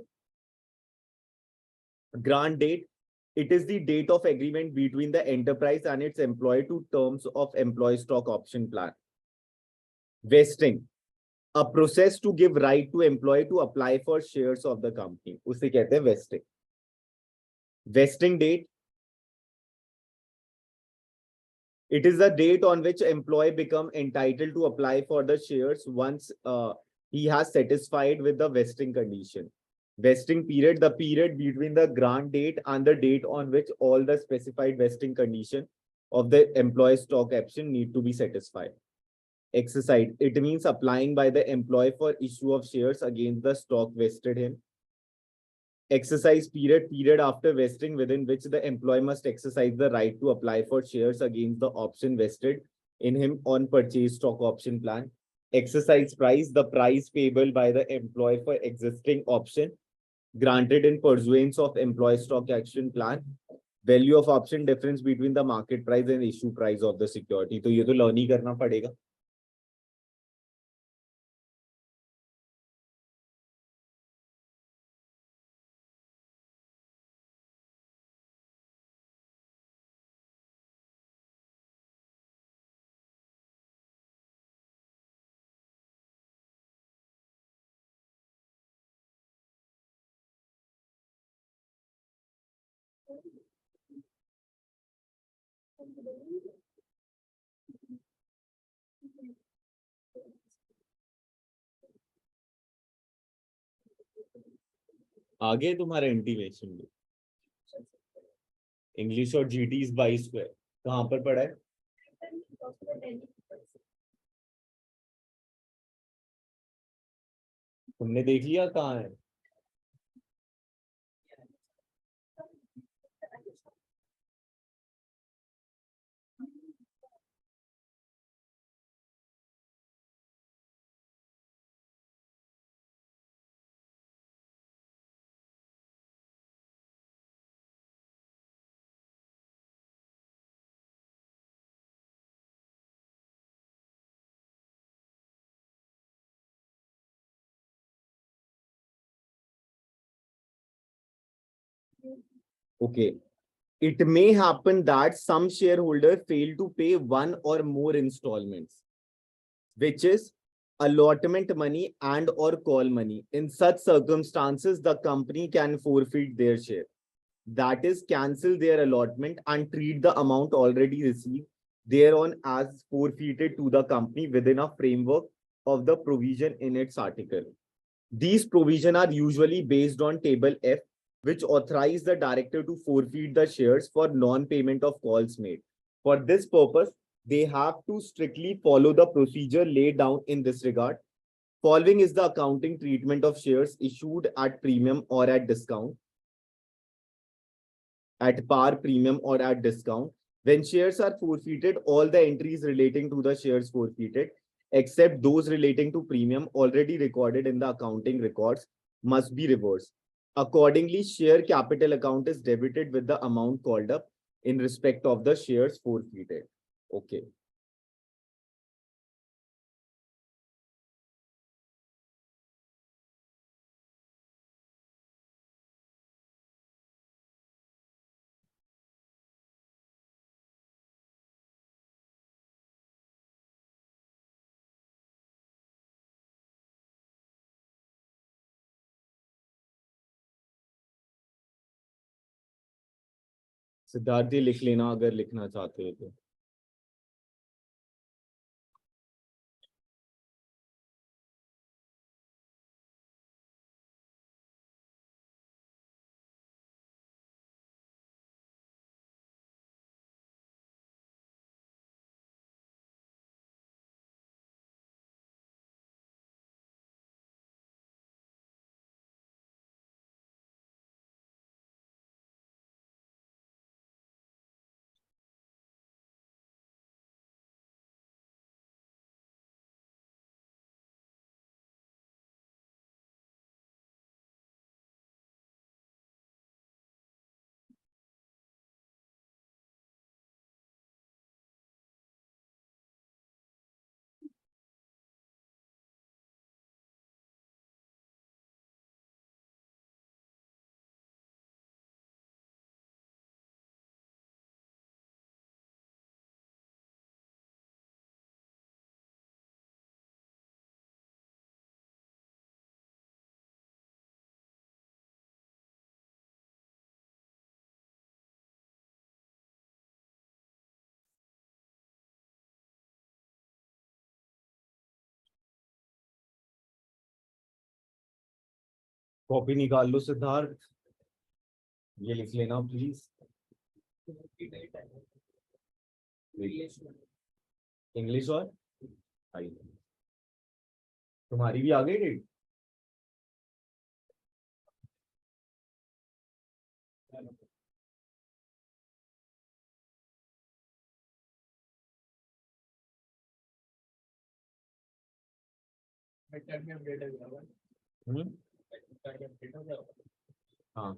Grant date. It is the date of agreement between the enterprise and its employee to terms of employee stock option plan. Vesting. A process to give right to employee to apply for shares of the company. उसे कहते हैं vesting. Vesting date. It is the date on which employee become entitled to apply for the shares once he has satisfied with the vesting condition. Vesting period, the period between the grant date and the date on which all the specified vesting condition of the employee stock option need to be satisfied. Exercise, it means applying by the employee for issue of shares against the stock vested in. Exercise period, period after vesting within which the employee must exercise the right to apply for shares against the option vested in him on purchase stock option plan. Exercise price, the price payable by the employee for existing option granted in pursuance of employee stock action plan. Value of option difference between the market price and issue price of the security. तो ये तो learn ही करना पड़ेगा. आगे तुम्हारा intimation भी English और GT 22 square कहाँ पर पड़ा है? तुमने देख लिया कहाँ है? Okay. It may happen that some shareholder fail to pay one or more installments, which is allotment money and or call money. In such circumstances, the company can forfeit their share. That is, cancel their allotment and treat the amount already received thereon as forfeited to the company within a framework of the provision in its article. These provisions are usually based on Table F, which authorize the director to forfeit the shares for non-payment of calls made. For this purpose, they have to strictly follow the procedure laid down in this regard. Following is the accounting treatment of shares issued at premium or at discount, at par, premium, or at discount. When shares are forfeited, all the entries relating to the shares forfeited, except those relating to premium already recorded in the accounting records, must be reversed. Accordingly, share capital account is debited with the amount called up in respect of the shares forfeited. Okay. Siddharth लिख लेना अगर लिखना चाहते हो तो। Copy निकाल लो सिद्धार्थ, ये लिख लेना प्लीज। इंग्लिश और आई, तुम्हारी भी आ गई डेट? हाँ,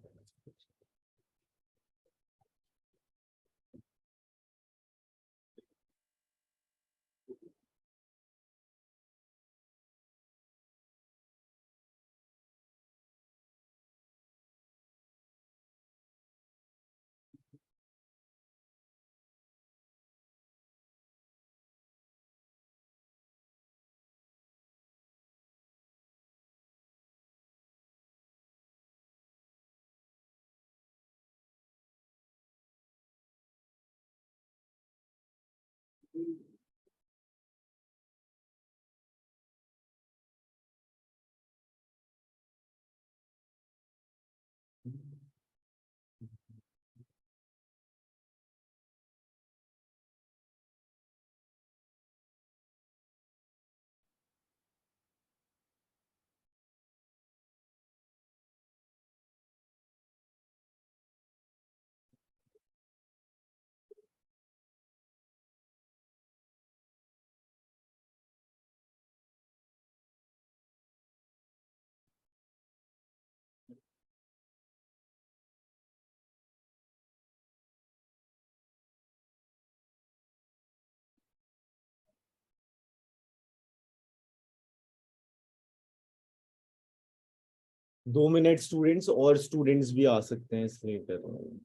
2 मिनट स्टूडेंट्स, और स्टूडेंट्स भी आ सकते हैं इसलिए कर रहा हूँ।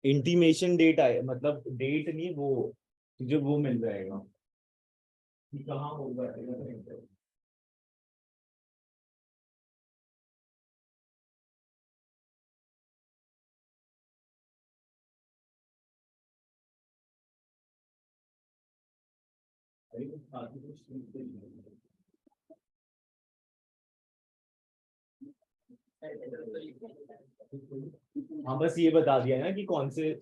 इंटीमेशन डेट आए, मतलब डेट नहीं, वो तुझे वो मिल जाएगा कि कहाँ होगा। हाँ, बस ये बता दिया ना कि कौन से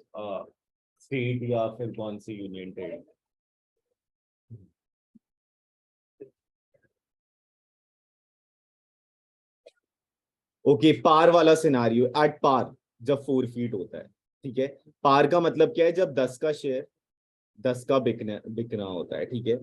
स्टेट या फिर कौन से यूनियन टेरिटरी। ओके, पार वाला सिनारियो, एट पार, जब 4 फीट होता है। ठीक है, पार का मतलब क्या है, जब 10 का शेयर 10 का बिकना बिकना होता है। ठीक है,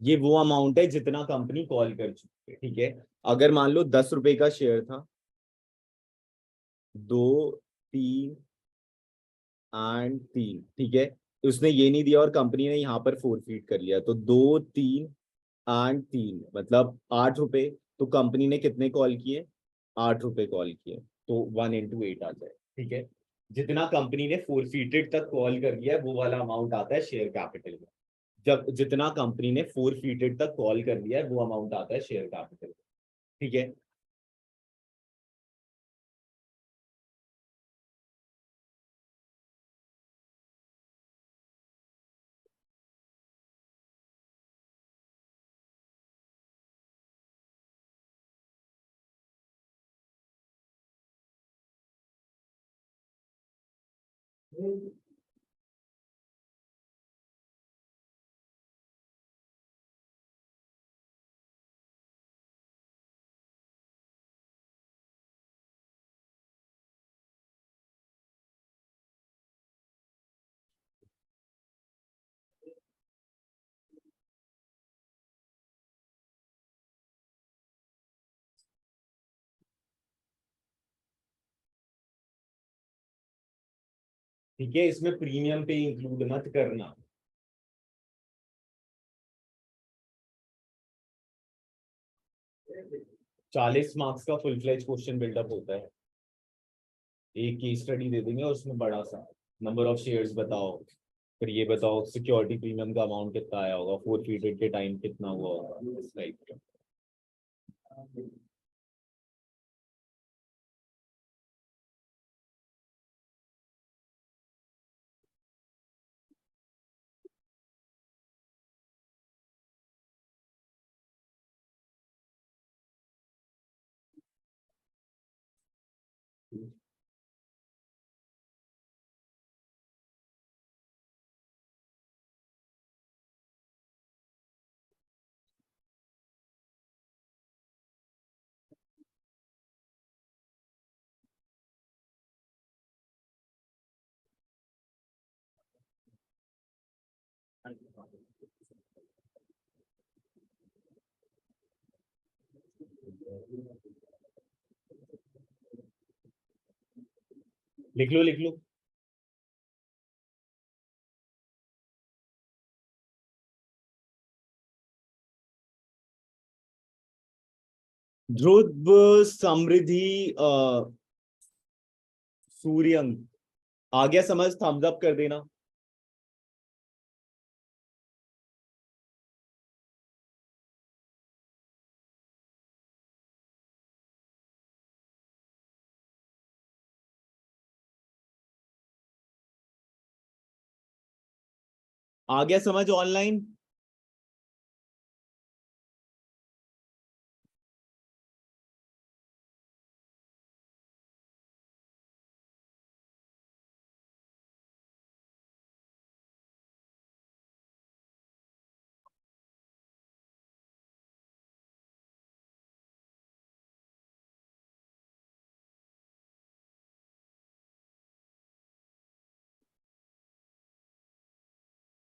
ये वो अमाउंट है जितना कंपनी कॉल कर चुकी है। ठीक है, अगर मान लो 10 रुपए का शेयर था, 2, 3 एंड 3। ठीक है, उसने ये नहीं दिया और कंपनी ने यहाँ पर 4 फीट कर लिया, तो 2, 3 एंड 3 मतलब 8 रुपए। तो कंपनी ने कितने कॉल किए, 8 रुपए कॉल किए, तो 1 into 8 आ जाए। ठीक है, जितना कंपनी ने 4 फीटेड तक कॉल कर लिया है वो वाला अमाउंट आता है शेयर कैपिटल में। जब जितना कंपनी ने 4 फीटेड तक कॉल कर लिया है वो अमाउंट आता है शेयर कैपिटल में। ठीक है, ठीक है, इसमें प्रीमियम पे इंक्लूड मत करना। 40 मार्क्स का फुल फ्लेज क्वेश्चन बिल्डअप होता है। एक केस स्टडी दे देंगे और उसमें बड़ा सा नंबर ऑफ शेयर्स बताओ, फिर ये बताओ सिक्योरिटी प्रीमियम का अमाउंट कितना आया होगा, 4 पीरियड के टाइम कितना हुआ होगा, इस टाइप का। लिख लो लिख लो। ध्रुव समृद्धि सूर्यंक, आ गया समझ, थम्स अप कर देना। आ गया समझ ऑनलाइन।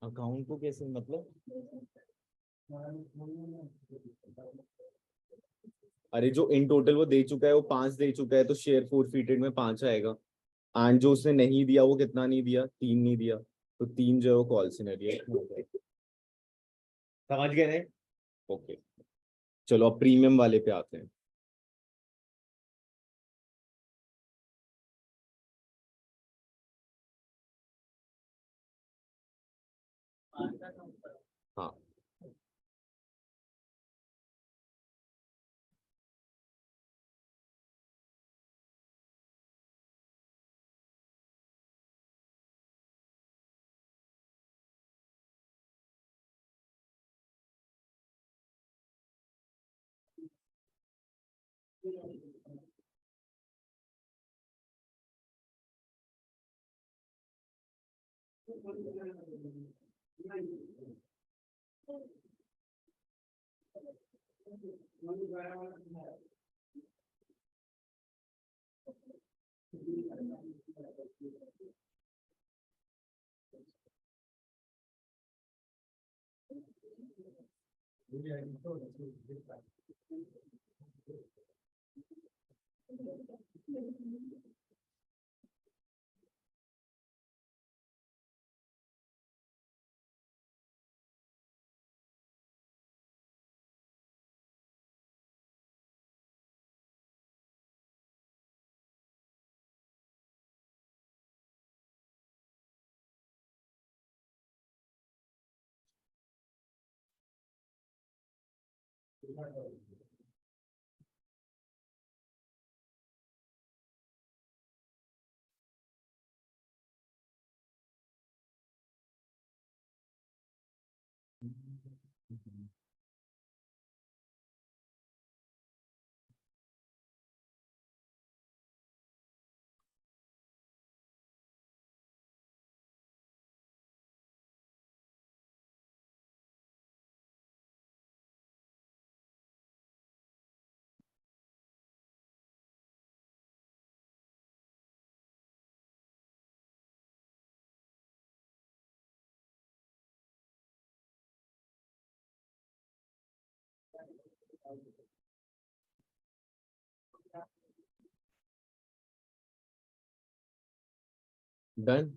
अकाउंट को कैसे मतलब, अरे जो इन टोटल वो दे चुका है वो 5 दे चुका है, तो शेयर 4 फीटेड में 5 आएगा। एंड जो उसने नहीं दिया वो कितना नहीं दिया, 3 नहीं दिया, तो 3 जो है वो कॉल सिनेरियो। समझ गए? ओके, चलो अब प्रीमियम वाले पे आते हैं। हाँ, डन।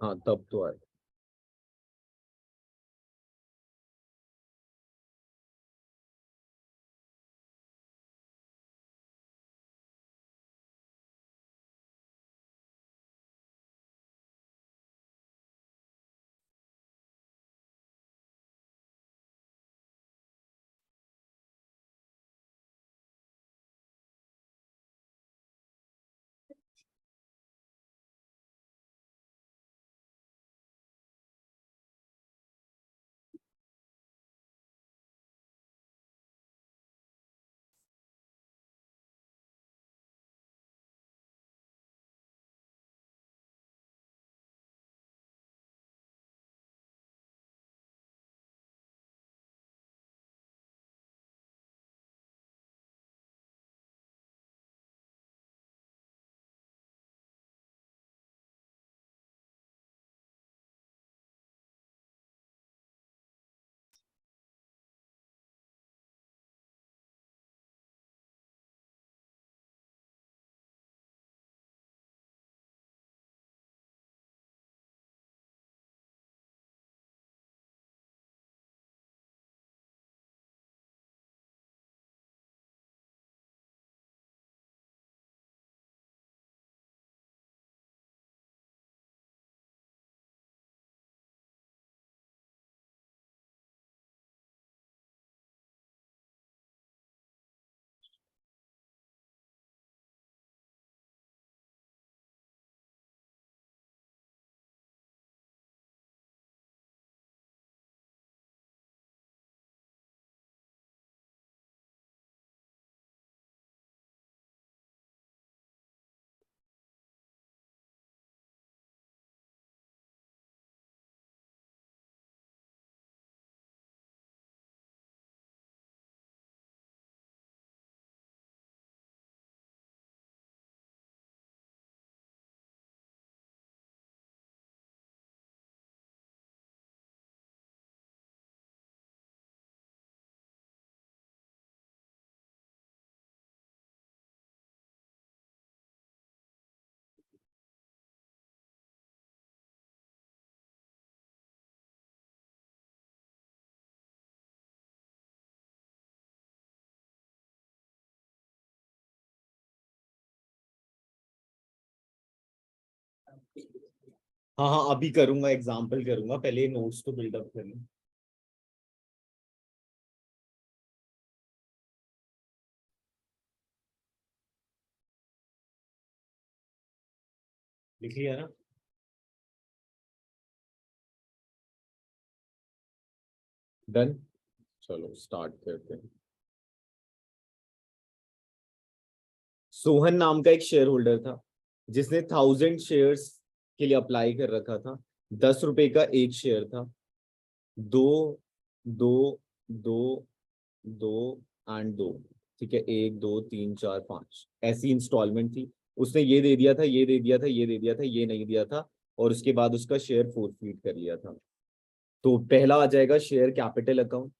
हाँ तब तो है। हाँ हाँ अभी करूंगा, एग्जाम्पल करूंगा, पहले नोट्स तो बिल्डअप करना। लिख लिया ना? डन, चलो स्टार्ट करते हैं। सोहन नाम का एक शेयर होल्डर था जिसने 1000 शेयर्स के लिए अप्लाई कर रखा था। 10 रुपए का एक शेयर था। दो, दो, दो, दो एंड दो। ठीक है, 1 2 3 4 5 ऐसी इंस्टॉलमेंट थी। उसने ये दे दिया था, ये दे दिया था, ये दे दिया था, ये नहीं दिया था, और उसके बाद उसका शेयर फोरफीट कर लिया था। तो पहला आ जाएगा शेयर कैपिटल अकाउंट।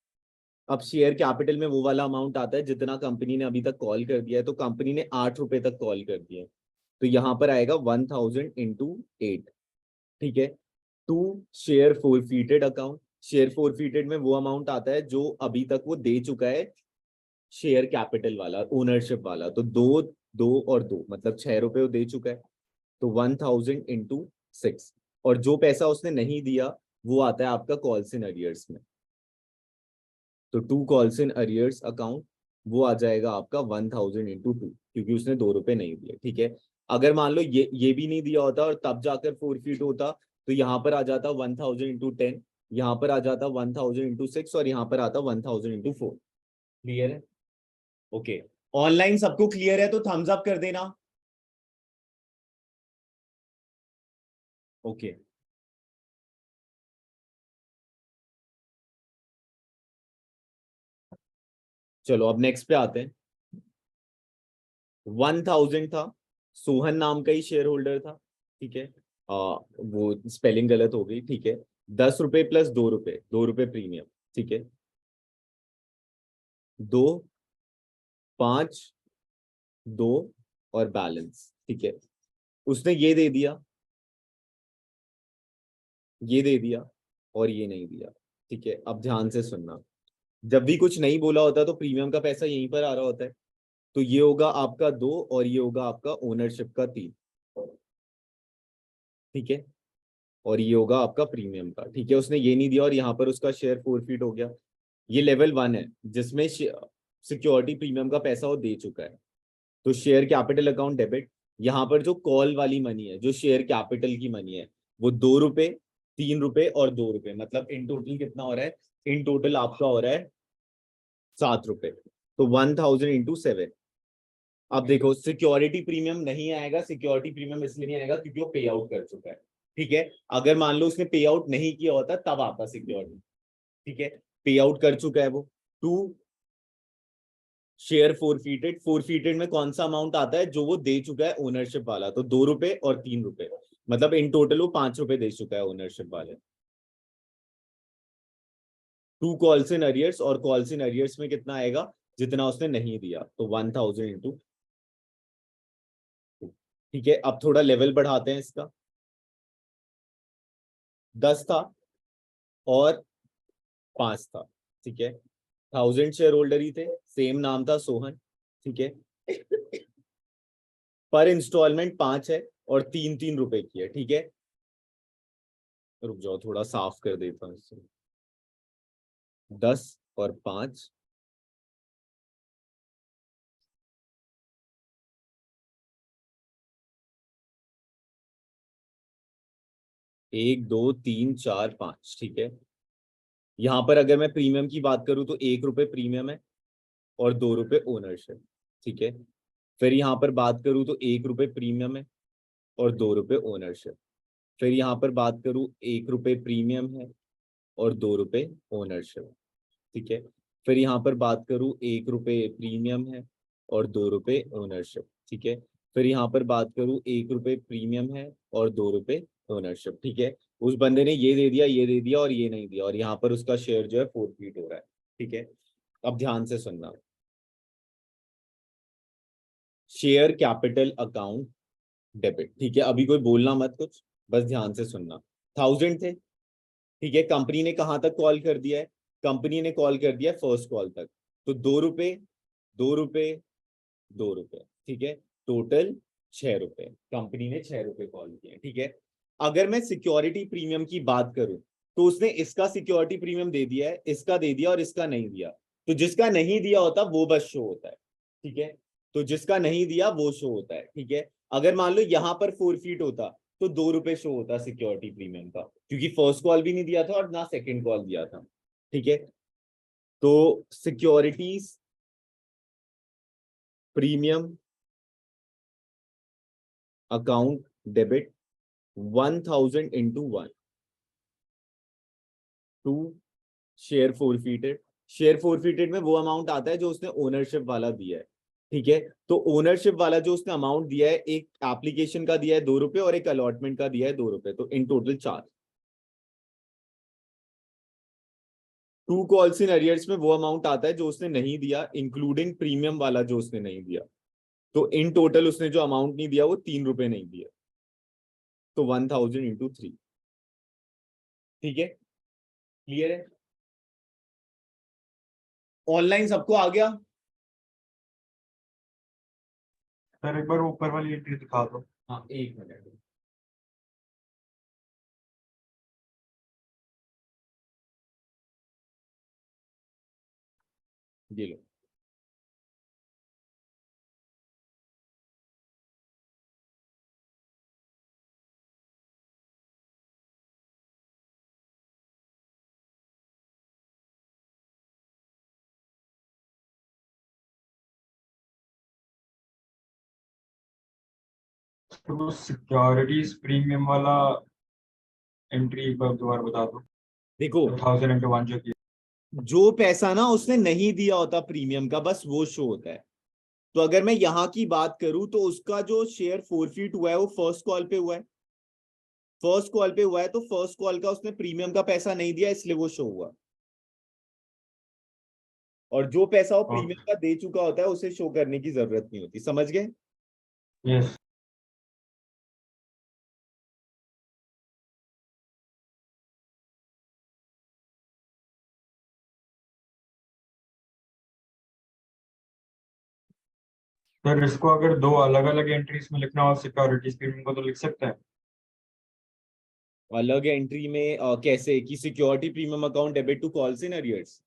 अब शेयर कैपिटल में वो वाला अमाउंट आता है जितना कंपनी ने अभी तक कॉल कर दिया है। तो कंपनी ने 8 रुपए तक कॉल कर दिया है, तो यहाँ पर आएगा 1000 × 8। ठीक है। Two, share forfeited account. Share forfeited में वो अमाउंट आता है जो अभी तक वो दे चुका है, शेयर कैपिटल वाला, ओनरशिप वाला। तो दो, दो और दो, मतलब 6 रुपए वो दे चुका है। तो 1000 × 6। और जो पैसा उसने नहीं दिया वो आता है आपका कॉल्स इन अरियर्स में। तो to calls in arrears account, वो आ जाएगा आपका 1000 × 2, क्योंकि उसने 2 रुपए नहीं दिए। ठीक है। अगर मान लो ये भी नहीं दिया होता और तब जाकर फोरफीट होता, तो यहाँ पर आ जाता 1000 × 10, यहाँ पर आ जाता 1000 × 6, और यहाँ पर आता 1000 × 4। क्लियर है? ओके। ऑनलाइन सबको क्लियर है तो थम्स अप कर देना। ओके, चलो अब नेक्स्ट पे आते हैं। 1000 था, सोहन नाम का ही शेयर होल्डर था। ठीक है। वो स्पेलिंग गलत हो गई। ठीक है। 10 रुपए प्लस 2 रुपए, 2 रुपए प्रीमियम। ठीक है। 2, 5, 2 और बैलेंस। ठीक है। उसने ये दे दिया, ये दे दिया, और ये नहीं दिया। ठीक है। अब ध्यान से सुनना। जब भी कुछ नहीं बोला होता तो प्रीमियम का पैसा यहीं पर आ रहा होता है। तो ये होगा आपका 2, और ये होगा आपका ओनरशिप का 3। ठीक है। और ये होगा आपका प्रीमियम का। ठीक है। उसने ये नहीं दिया और यहाँ पर उसका शेयर फोरफीट हो गया। ये लेवल 1 है जिसमें सिक्योरिटी प्रीमियम का पैसा वो दे चुका है। तो शेयर कैपिटल अकाउंट डेबिट। यहाँ पर जो कॉल वाली मनी है, जो शेयर कैपिटल की मनी है, वो 2 रुपए, 3 रुपए और 2 रुपए, मतलब इन टोटल कितना हो रहा है? इन टोटल आपका हो रहा है 7 रुपए। तो 1000 × 7। अब देखो, सिक्योरिटी प्रीमियम नहीं आएगा। सिक्योरिटी प्रीमियम इसलिए नहीं आएगा क्योंकि वो पे आउट कर चुका है। ठीक है। अगर मान लो उसने पे आउट नहीं किया होता तब आता सिक्योरिटी। ठीक है। पे आउट कर चुका है वो। To, share फोरफीटेड। फोरफीटेड में कौन सा अमाउंट आता है? जो वो दे चुका है ओनरशिप वाला। तो 2 रुपए और 3 रुपए, मतलब इन टोटल वो 5 रुपए दे चुका है ओनरशिप वाले। टू कॉल्स इन अरियर्स, और कॉल्स इन अरियर्स में कितना आएगा? जितना उसने नहीं दिया। तो 1000 × 2। ठीक है। अब थोड़ा लेवल बढ़ाते हैं इसका। 10 था और 5 था। ठीक है। 1000 शेयर होल्डर ही थे, सेम नाम था सोहन। ठीक है। पर इंस्टॉलमेंट 5 है और 3 3 रुपए की है। ठीक है। रुक जाओ, थोड़ा साफ कर देता हूँ इससे। 10 और 5, 1 2 3 4 5। ठीक है। यहाँ पर अगर मैं प्रीमियम की बात करूँ तो 1 रुपए प्रीमियम है और 2 रुपए ओनरशिप। ठीक है। फिर यहाँ पर बात करूँ तो 1 रुपए प्रीमियम है और 2 रुपए ओनरशिप। फिर यहाँ पर बात करूँ, 1 रुपए प्रीमियम है और 2 रुपए ओनरशिप। ठीक है। फिर यहाँ पर बात करूँ, 1 रुपए प्रीमियम है और 2 रुपए ओनरशिप। ठीक है। फिर यहाँ पर बात करूँ, 1 रुपए प्रीमियम है और 2 रुपए ओनरशिप। ठीक है। उस बंदे ने ये दे दिया, ये दे दिया और ये नहीं दिया, और यहाँ पर उसका शेयर जो है फोरफीट हो रहा है। ठीक है। अब ध्यान से सुनना। Share capital account debit. ठीक है। अभी कोई बोलना मत कुछ, बस ध्यान से सुनना। 1000 थे। ठीक है। कंपनी ने कहाँ तक कॉल कर दिया है? कंपनी ने कॉल कर दिया फर्स्ट कॉल तक। तो 2 रुपए, 2 रुपए, 2 रुपए। ठीक है। टोटल 6 रुपए। कंपनी ने 6 रुपए कॉल किए। ठीक है। अगर मैं सिक्योरिटी प्रीमियम की बात करूं, तो उसने इसका सिक्योरिटी प्रीमियम दे दिया है, इसका दे दिया और इसका नहीं दिया। तो जिसका नहीं दिया होता वो बस शो होता है। ठीक है। तो जिसका नहीं दिया वो शो होता है। ठीक है। अगर मान लो यहां पर फोरफीट होता तो 2 रुपए शो होता सिक्योरिटी प्रीमियम का, क्योंकि फर्स्ट कॉल भी नहीं दिया था और ना सेकंड कॉल दिया था। ठीक है। तो securities premium account debit 1000 into 1 to share forfeited. Share forfeited में वो अमाउंट आता है जो उसने ओनरशिप वाला दिया है, ठीक है। तो ओनरशिप वाला जो उसने अमाउंट दिया है, एक एप्लीकेशन का दिया है 2 रुपए और एक अलॉटमेंट का दिया है 2 रुपए, तो in total 4। To calls in arrears में वो अमाउंट आता है जो उसने नहीं दिया, इंक्लूडिंग प्रीमियम वाला जो उसने नहीं दिया। तो इन टोटल उसने जो अमाउंट नहीं दिया वो 3 रुपए नहीं दिया, तो 1000 इंटू 3। ठीक है, क्लियर है? ऑनलाइन सबको आ गया? सर एक बार ऊपर वाली एंट्री दिखा दो। हाँ, एक मिनट। ये लो। तो वो सिक्योरिटीज प्रीमियम वाला एंट्री एक बार दोबारा बता दो। देखो, 1000 × 1 जो की। जो पैसा ना उसने नहीं दिया होता प्रीमियम का, बस वो शो होता है। तो अगर मैं यहां की बात करूं तो उसका जो शेयर फोरफीट हुआ है वो फर्स्ट कॉल पे हुआ है। फर्स्ट कॉल पे हुआ है तो फर्स्ट कॉल का उसने प्रीमियम का पैसा नहीं दिया, इसलिए वो शो हुआ। और जो पैसा वो प्रीमियम ओके। का दे चुका होता है उसे शो करने की जरूरत नहीं होती, समझ गए? यस। सर इसको अगर दो अलग अलग एंट्रीज में लिखना हो सिक्योरिटीज प्रीमियम को तो लिख सकते हैं। अलग एंट्री में कैसे कि security premium account debit to calls in arrears?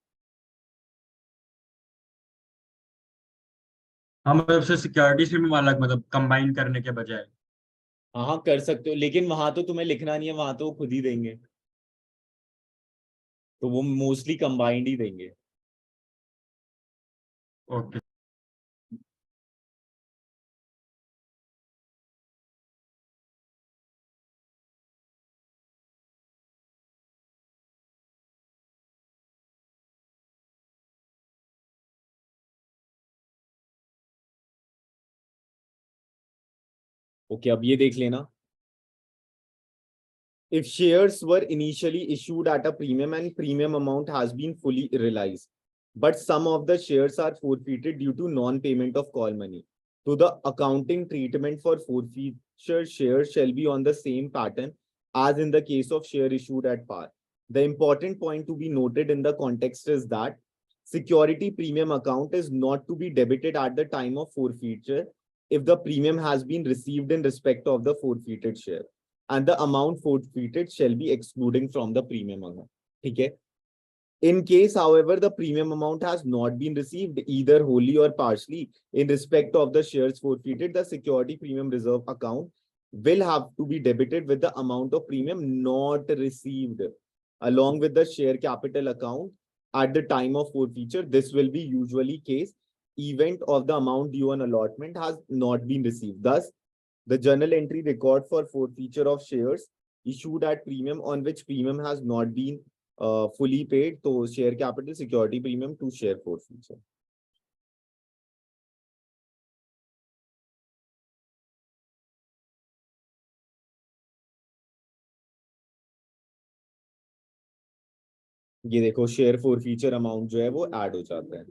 हाँ मतलब से सिक्योरिटीज प्रीमियम अलग मतलब कंबाइन करने के बजाय। हाँ हाँ, कर सकते हो, लेकिन वहां तो तुम्हें लिखना नहीं है, वहां तो वो खुद ही देंगे। तो वो मोस्टली कंबाइंड ही देंगे। ओके। ओके, अब ये देख लेना। If shares were initially issued at a premium and premium amount has been fully realized, but some of the shares are forfeited due to non-payment of call money, so the accounting treatment for forfeiture shares shall be on the same pattern as in the case of share issued at par. The important point to be noted in the context is that security premium account is not to be debited at the time of forfeiture if the premium has been received in respect of the forfeited share, and the amount forfeited shall be excluding from the premium amount. ठीक है? In case, however, the premium amount has not been received either wholly or partially in respect of the shares forfeited, the security premium reserve account will have to be debited with the amount of premium not received along with the share capital account at the time of forfeiture. This will be usually case event of the amount due on allotment has not been received. Thus, the journal entry record for forfeiture of shares issued at premium on which premium has not been fully paid, तो share capital security premium to share forfeiture. ये देखो, share forfeiture amount जो है वो add हो जाता है।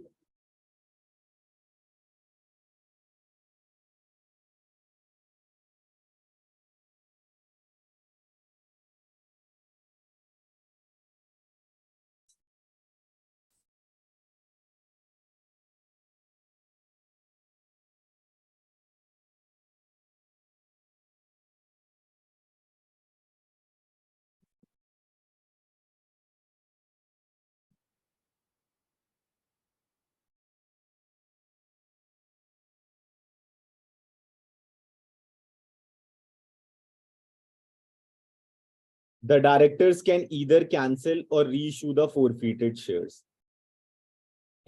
The directors can either cancel or reissue the forfeited shares.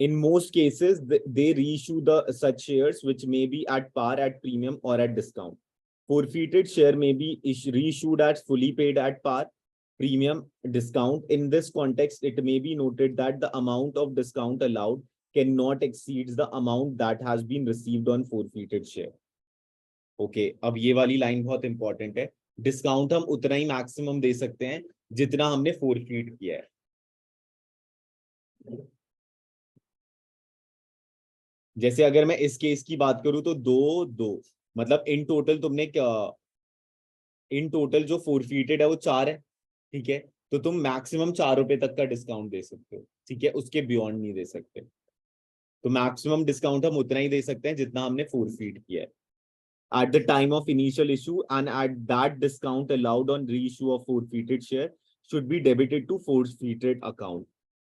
In most cases, they reissue the such shares which may be at par, at premium, or at discount. Forfeited share may be reissued as fully paid at par, premium, discount. In this context, it may be noted that the amount of discount allowed cannot exceed the amount that has been received on forfeited share. Okay अब ये वाली line बहुत important है. Discount हम उतना ही maximum दे सकते हैं जितना हमने फोरफीट किया है. जैसे अगर मैं इस केस की बात करूं तो दो दो मतलब इन टोटल तुमने क्या, इन टोटल जो फोरफीटेड है वो 4 है. ठीक है, तो तुम मैक्सिमम 4 रुपए तक का डिस्काउंट दे सकते हो. ठीक है, उसके बियॉन्ड नहीं दे सकते. तो मैक्सिमम डिस्काउंट हम उतना ही दे सकते हैं जितना हमने फोरफीट किया है at the time of initial issue, and at that discount allowed on reissue of forfeited share should be debited to forfeited account.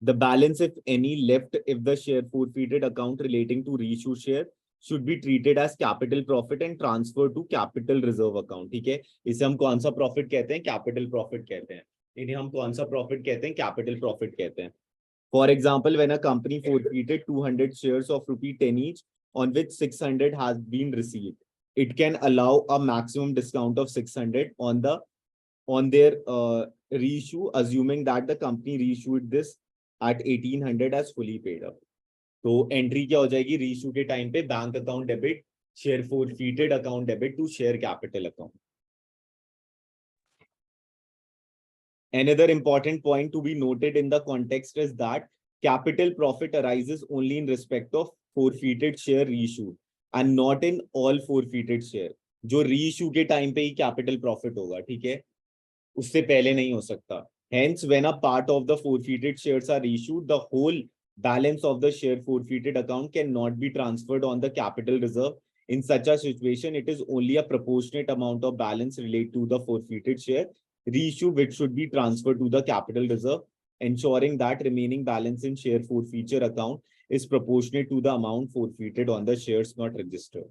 The balance, if any, left if the share forfeited account relating to reissue share should be treated as capital profit and transferred to capital reserve account. ठीक है, इसे हम कौन सा profit कहते हैं? Capital profit कहते हैं. इन्हें हम कौन सा प्रॉफिट कहते हैं? कैपिटल प्रॉफिट कहते हैं. For example, when a company forfeited 200 shares of ₹10 each, on which 600 has been received, it can allow a maximum discount of 600 on their reissue, assuming that the company reissued this at 1800 as fully paid up. तो entry क्या हो जाएगी? Reissue के time पे bank account debit, share forfeited account debit to share capital account. Another important point to be noted in the context is that capital profit arises only in respect of forfeited share reissue and not in all forfeited share. जो reissue के time पे ही capital profit होगा. ठीक है, उससे पहले नहीं हो सकता. Hence, when a part of the forfeited shares are issued, the whole balance of the share forfeited account cannot be transferred on the capital reserve. In such a situation, it is only a proportionate amount of balance related to the forfeited share reissue which should be transferred to the capital reserve, ensuring that remaining balance in share forfeiture account is proportionate to the amount forfeited on the shares not registered.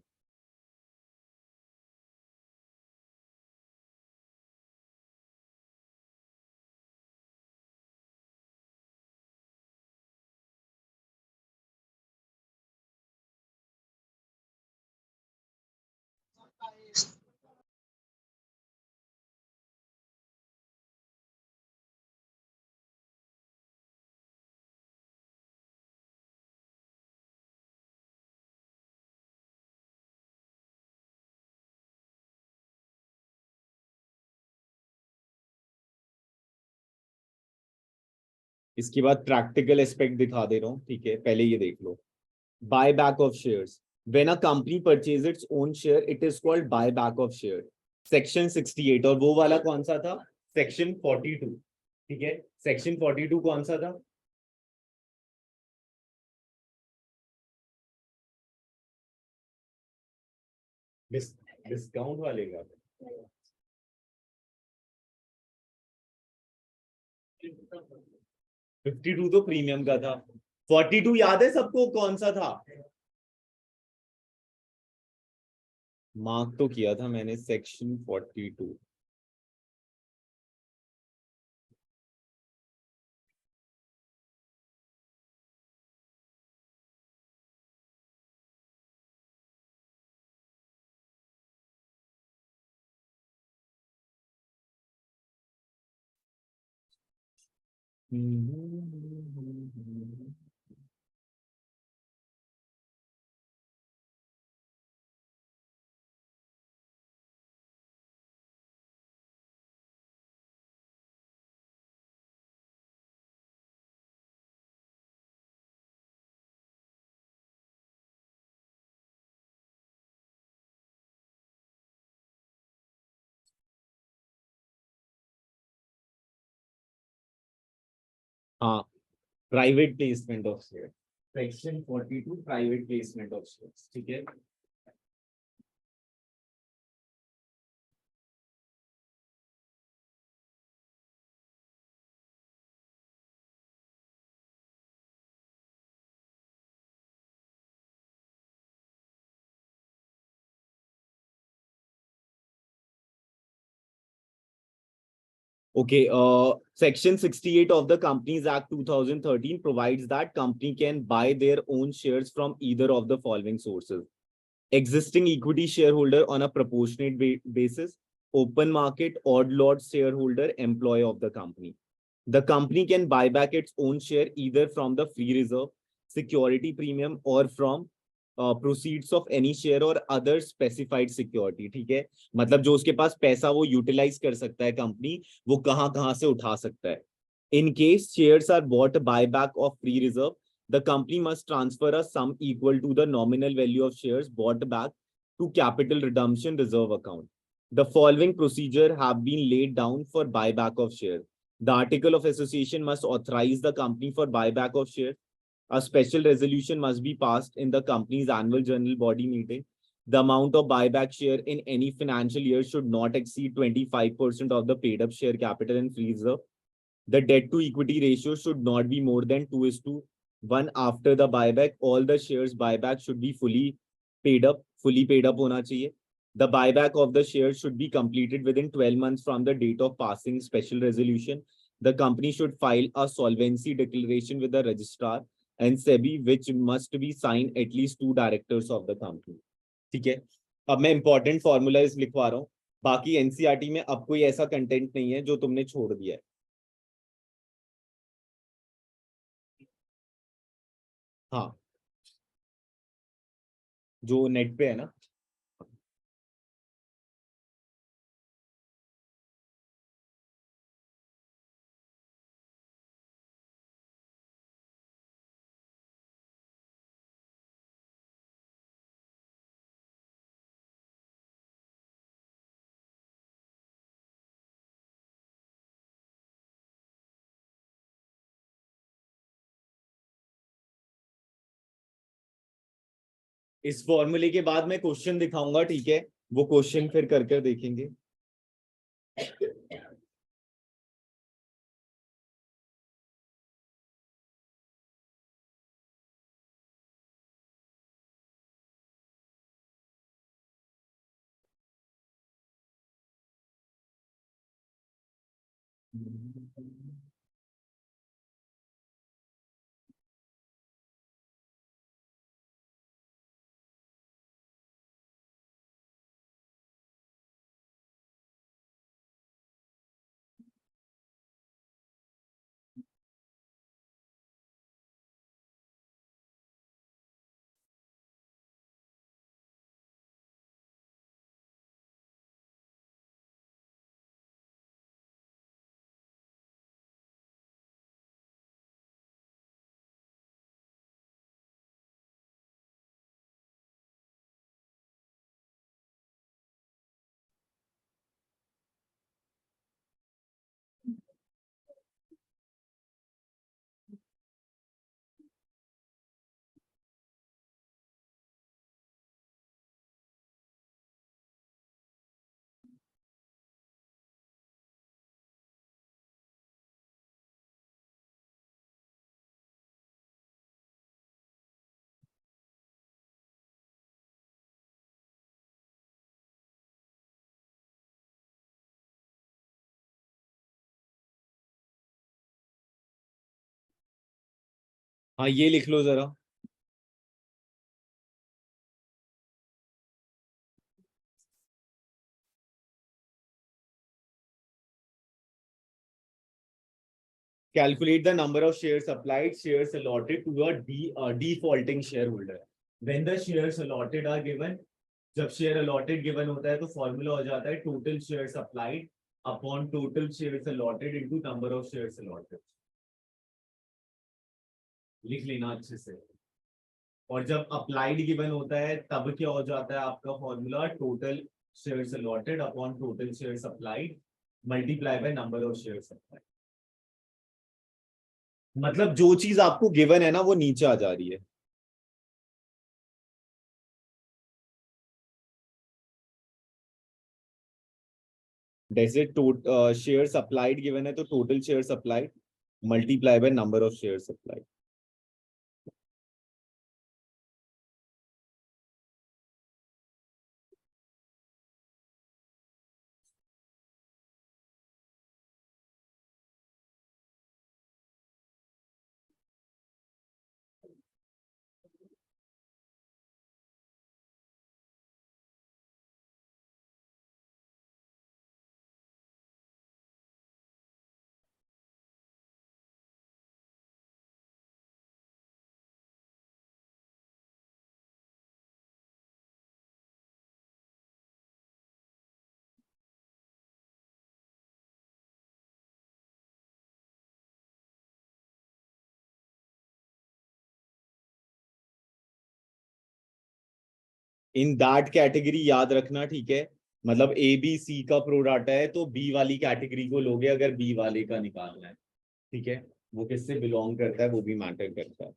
इसके बाद practical aspect दिखा दे रहा हूं. ठीक है, पहले ये देख लो. Buyback of shares. When a company purchases its own share, it is called buyback of share. Section 68. और वो वाला कौन सा था? Section 42. ठीक है, Section 42 कौन सा था? डिस्काउंट वाले का. 52 तो प्रीमियम का था. 42 याद है सबको कौन सा था? मार्क तो किया था मैंने. सेक्शन 42. हाँ, private placement of share. Section 42 private placement of shares. ठीक है, Okay, Section 68 of the Companies Act 2013 provides that company can buy their own shares from either of the following sources: existing equity shareholder on a proportionate basis, open market, odd lot shareholder, employee of the company. The company can buy back its own share either from the free reserve, security premium, or from proceeds of any share or other specified security. ठीक है, मतलब जो उसके पास पैसा वो utilise कर सकता है कंपनी, वो कहाँ कहाँ से उठा सकता है. In case shares are bought buyback of free reserve, the company must transfer a sum equal to the nominal value of shares bought back to capital redemption reserve account. The following procedure have been laid down for buyback of shares. The article of association must authorize the company for buyback of shares. A special resolution must be passed in the company's annual general body meeting. The amount of buyback share in any financial year should not exceed 25% of the paid up share capital in free reserve. The debt to equity ratio should not be more than 2:1 after the buyback. All the shares buyback should be fully paid up होना चाहिए. The buyback of the shares should be completed within 12 months from the date of passing special resolution. The company should file a solvency declaration with the registrar and SEBI, which must be signed at least 2 directors of the company. ठीक है, अब मैं important formulas लिखवा रहा हूँ. बाकी NCERT में अब कोई ऐसा कंटेंट नहीं है जो तुमने छोड़ दिया है. हाँ, जो नेट पे है ना. इस फॉर्मूले के बाद मैं क्वेश्चन दिखाऊंगा, ठीक है, वो क्वेश्चन फिर करके देखेंगे. हाँ, ये लिख लो जरा. Calculate the number of shares applied, shares allotted to a defaulting shareholder. When the shares allotted are given, जब शेयर allotted given होता है तो फॉर्मूला हो जाता है total shares applied upon total shares allotted into number of shares allotted. लिख लेना अच्छे से. और जब अप्लाइड गिवन होता है तब क्या हो जाता है आपका formula total shares allotted upon total shares applied multiply by number of shares applied. मतलब जो चीज आपको गिवन है ना वो नीचे आ जा रही है. जैसे शेयर्स अप्लाइड गिवन है तो total shares applied multiply by number of shares applied. In that category याद रखना, ठीक है। मतलब ए बी सी का प्रोडाटा है तो बी वाली कैटेगरी को लोगे अगर बी वाले का निकालना है, ठीक है। वो किससे बिलोंग करता है वो भी मैटर करता है।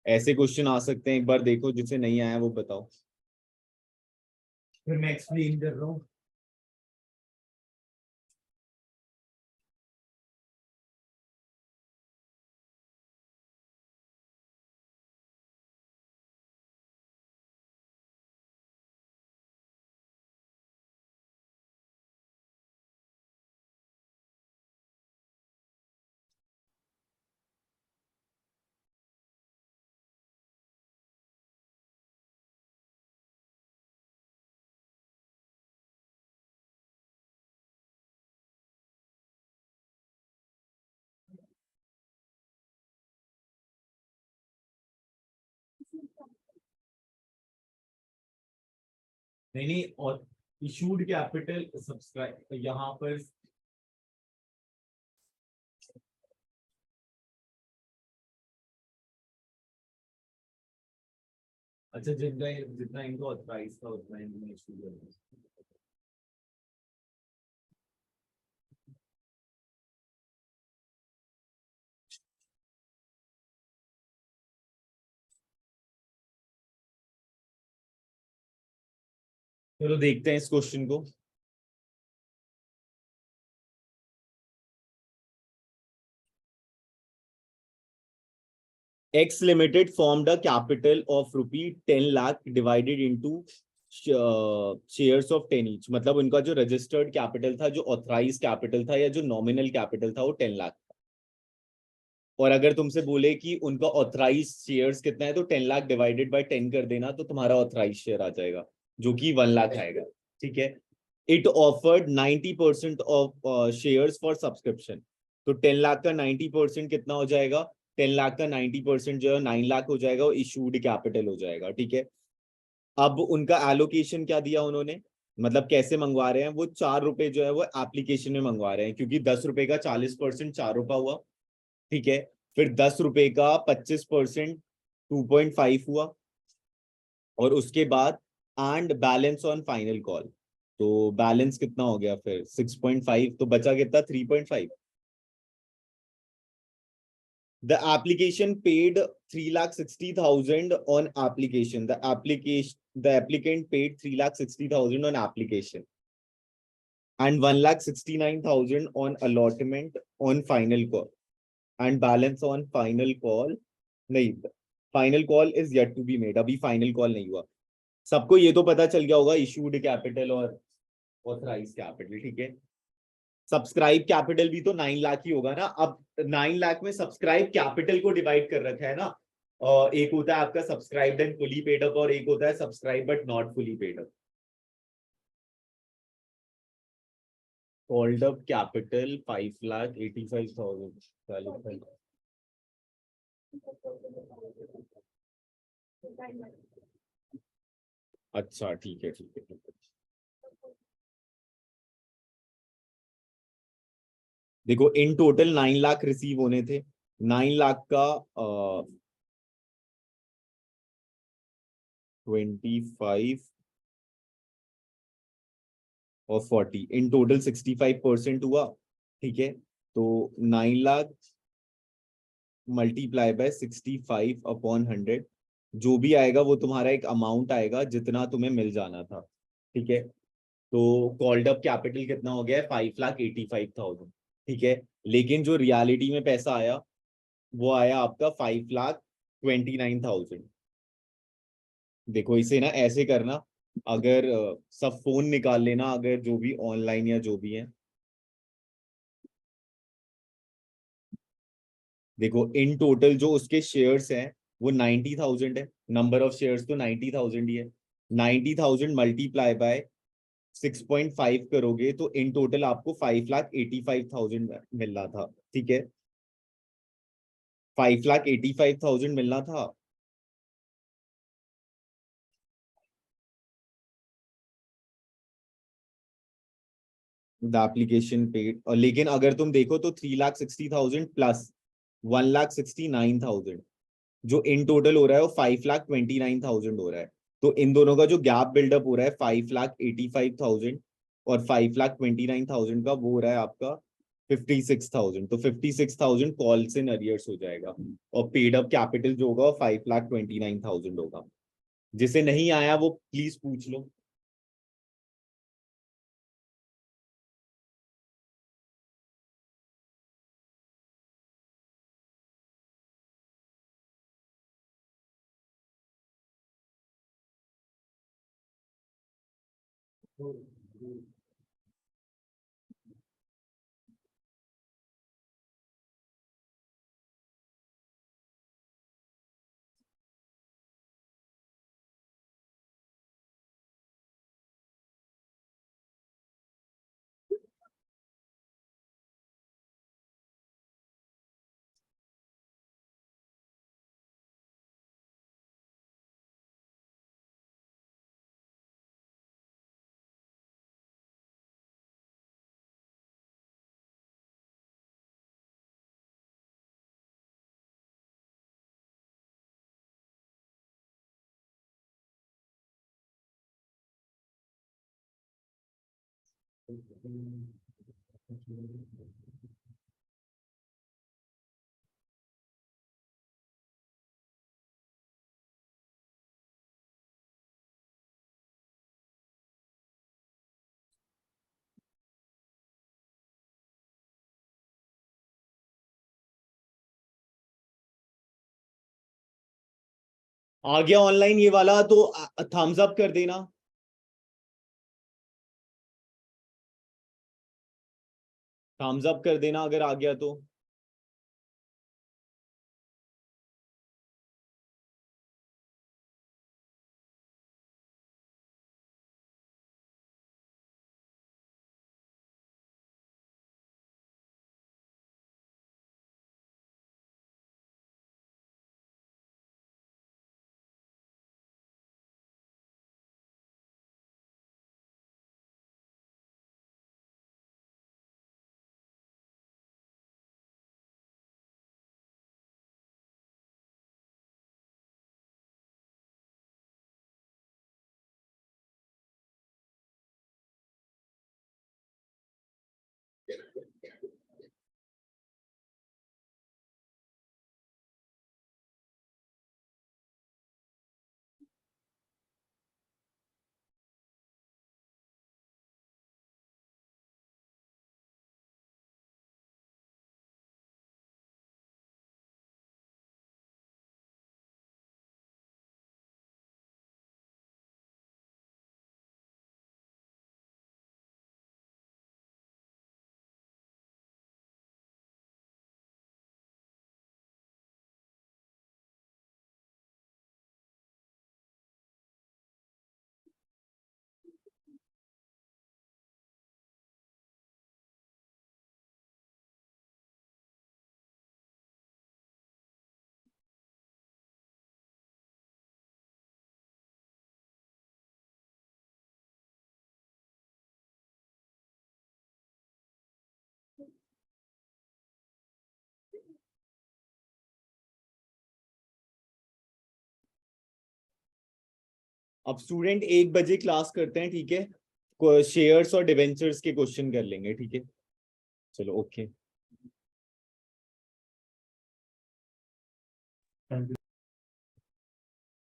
ऐसे क्वेश्चन आ सकते हैं, एक बार देखो जिसे नहीं आया वो बताओ, फिर मैं एक्सप्लेन कर रहा हूँ। नहीं नहीं, और इशूड कैपिटल सब्सक्राइब यहाँ पर, अच्छा जितना जितना इनको ऑथराइज था उतना इन्होंने इशू कर। चलो देखते हैं इस क्वेश्चन को। X Limited formed a capital of rupee 10 lakh divided into shares of 10 each. मतलब उनका जो रजिस्टर्ड कैपिटल था, जो ऑथराइज कैपिटल था या जो नॉमिनल कैपिटल था वो 10 लाख। और अगर तुमसे बोले कि उनका ऑथराइज शेयर्स कितना है तो 10 लाख डिवाइडेड बाय 10 कर देना तो तुम्हारा ऑथराइज शेयर आ जाएगा जो कि 1 लाख आएगा, ठीक है। It offered 90% of shares for subscription. तो 10 लाख का 90% कितना हो जाएगा, 10 लाख का 90% जो है 9 लाख हो जाएगा और इशूड कैपिटल हो जाएगा, ठीक है। अब उनका एलोकेशन क्या दिया उन्होंने, मतलब कैसे मंगवा रहे हैं वो, 4 रुपए जो है वो एप्लीकेशन में मंगवा रहे हैं क्योंकि 10 रुपए का 40% 4 रुपया हुआ, ठीक है। फिर 10 रुपए का 25% 2.5 हुआ, और उसके बाद and balance on final call. तो बैलेंस कितना हो गया फिर 6.5, तो बचा कितना 3.5। The application paid 3,60,000 on application. The applicant paid 3,60,000 on application and 1,69,000 on allotment on final call and balance on final call नहीं, final call is yet to be made, अभी फाइनल कॉल नहीं हुआ। सबको ये तो पता चल गया होगा इशूड कैपिटल और ऑथराइज कैपिटल, ठीक है। सब्सक्राइब कैपिटल भी तो 9 लाख ही होगा ना। अब 9 लाख में सब्सक्राइब कैपिटल को डिवाइड कर रखा है ना, एक होता है आपका subscribed and fully paid up और एक होता है subscribe but not fully paid up. Called up capital 5,85,000। अच्छा ठीक है ठीक है ठीक है। देखो इन टोटल 9 लाख रिसीव होने थे, 9 लाख का 25 और 40 इन टोटल 65% हुआ, ठीक है। तो 9 लाख मल्टीप्लाई बाय 65/100, जो भी आएगा वो तुम्हारा एक अमाउंट आएगा जितना तुम्हें मिल जाना था, ठीक है। तो कॉल्ड अप कैपिटल कितना हो गया है 5,85,000, ठीक है। लेकिन जो रियलिटी में पैसा आया वो आया आपका 5,29,000। देखो इसे ना ऐसे करना, अगर सब फोन निकाल लेना अगर जो भी ऑनलाइन या जो भी है। देखो इन टोटल जो उसके शेयर्स हैं वो 90,000 है, नंबर ऑफ शेयर्स तो 90,000 ही है। 90,000 मल्टीप्लाई बाय 6.5 करोगे तो इन टोटल आपको 5,85,000 मिलना था, ठीक है। 5,85,000 मिलना था। द एप्लीकेशन पेड, और लेकिन अगर तुम देखो तो 3,60,000 प्लस 1,69,000, जो इन टोटल हो रहा है वो 5,29,000 हो रहा है। तो इन दोनों का जो गैप बिल्डअप हो रहा है 5,85,000 और 5,29,000 का, वो हो रहा है आपका 56,000। तो 56,000 कॉल्स इन अरियर्स हो जाएगा, और पेड अप कैपिटल जो होगा वो 5,29,000 होगा। जिसे नहीं आया वो प्लीज पूछ लो। आ गया ऑनलाइन ये वाला, तो थम्स अप कर देना। थम्स अप कर देना अगर आ गया तो। अब स्टूडेंट 1 बजे क्लास करते हैं, ठीक है। शेयर्स और डिवेंचर्स के क्वेश्चन कर लेंगे, ठीक है। चलो ओके। Thank you.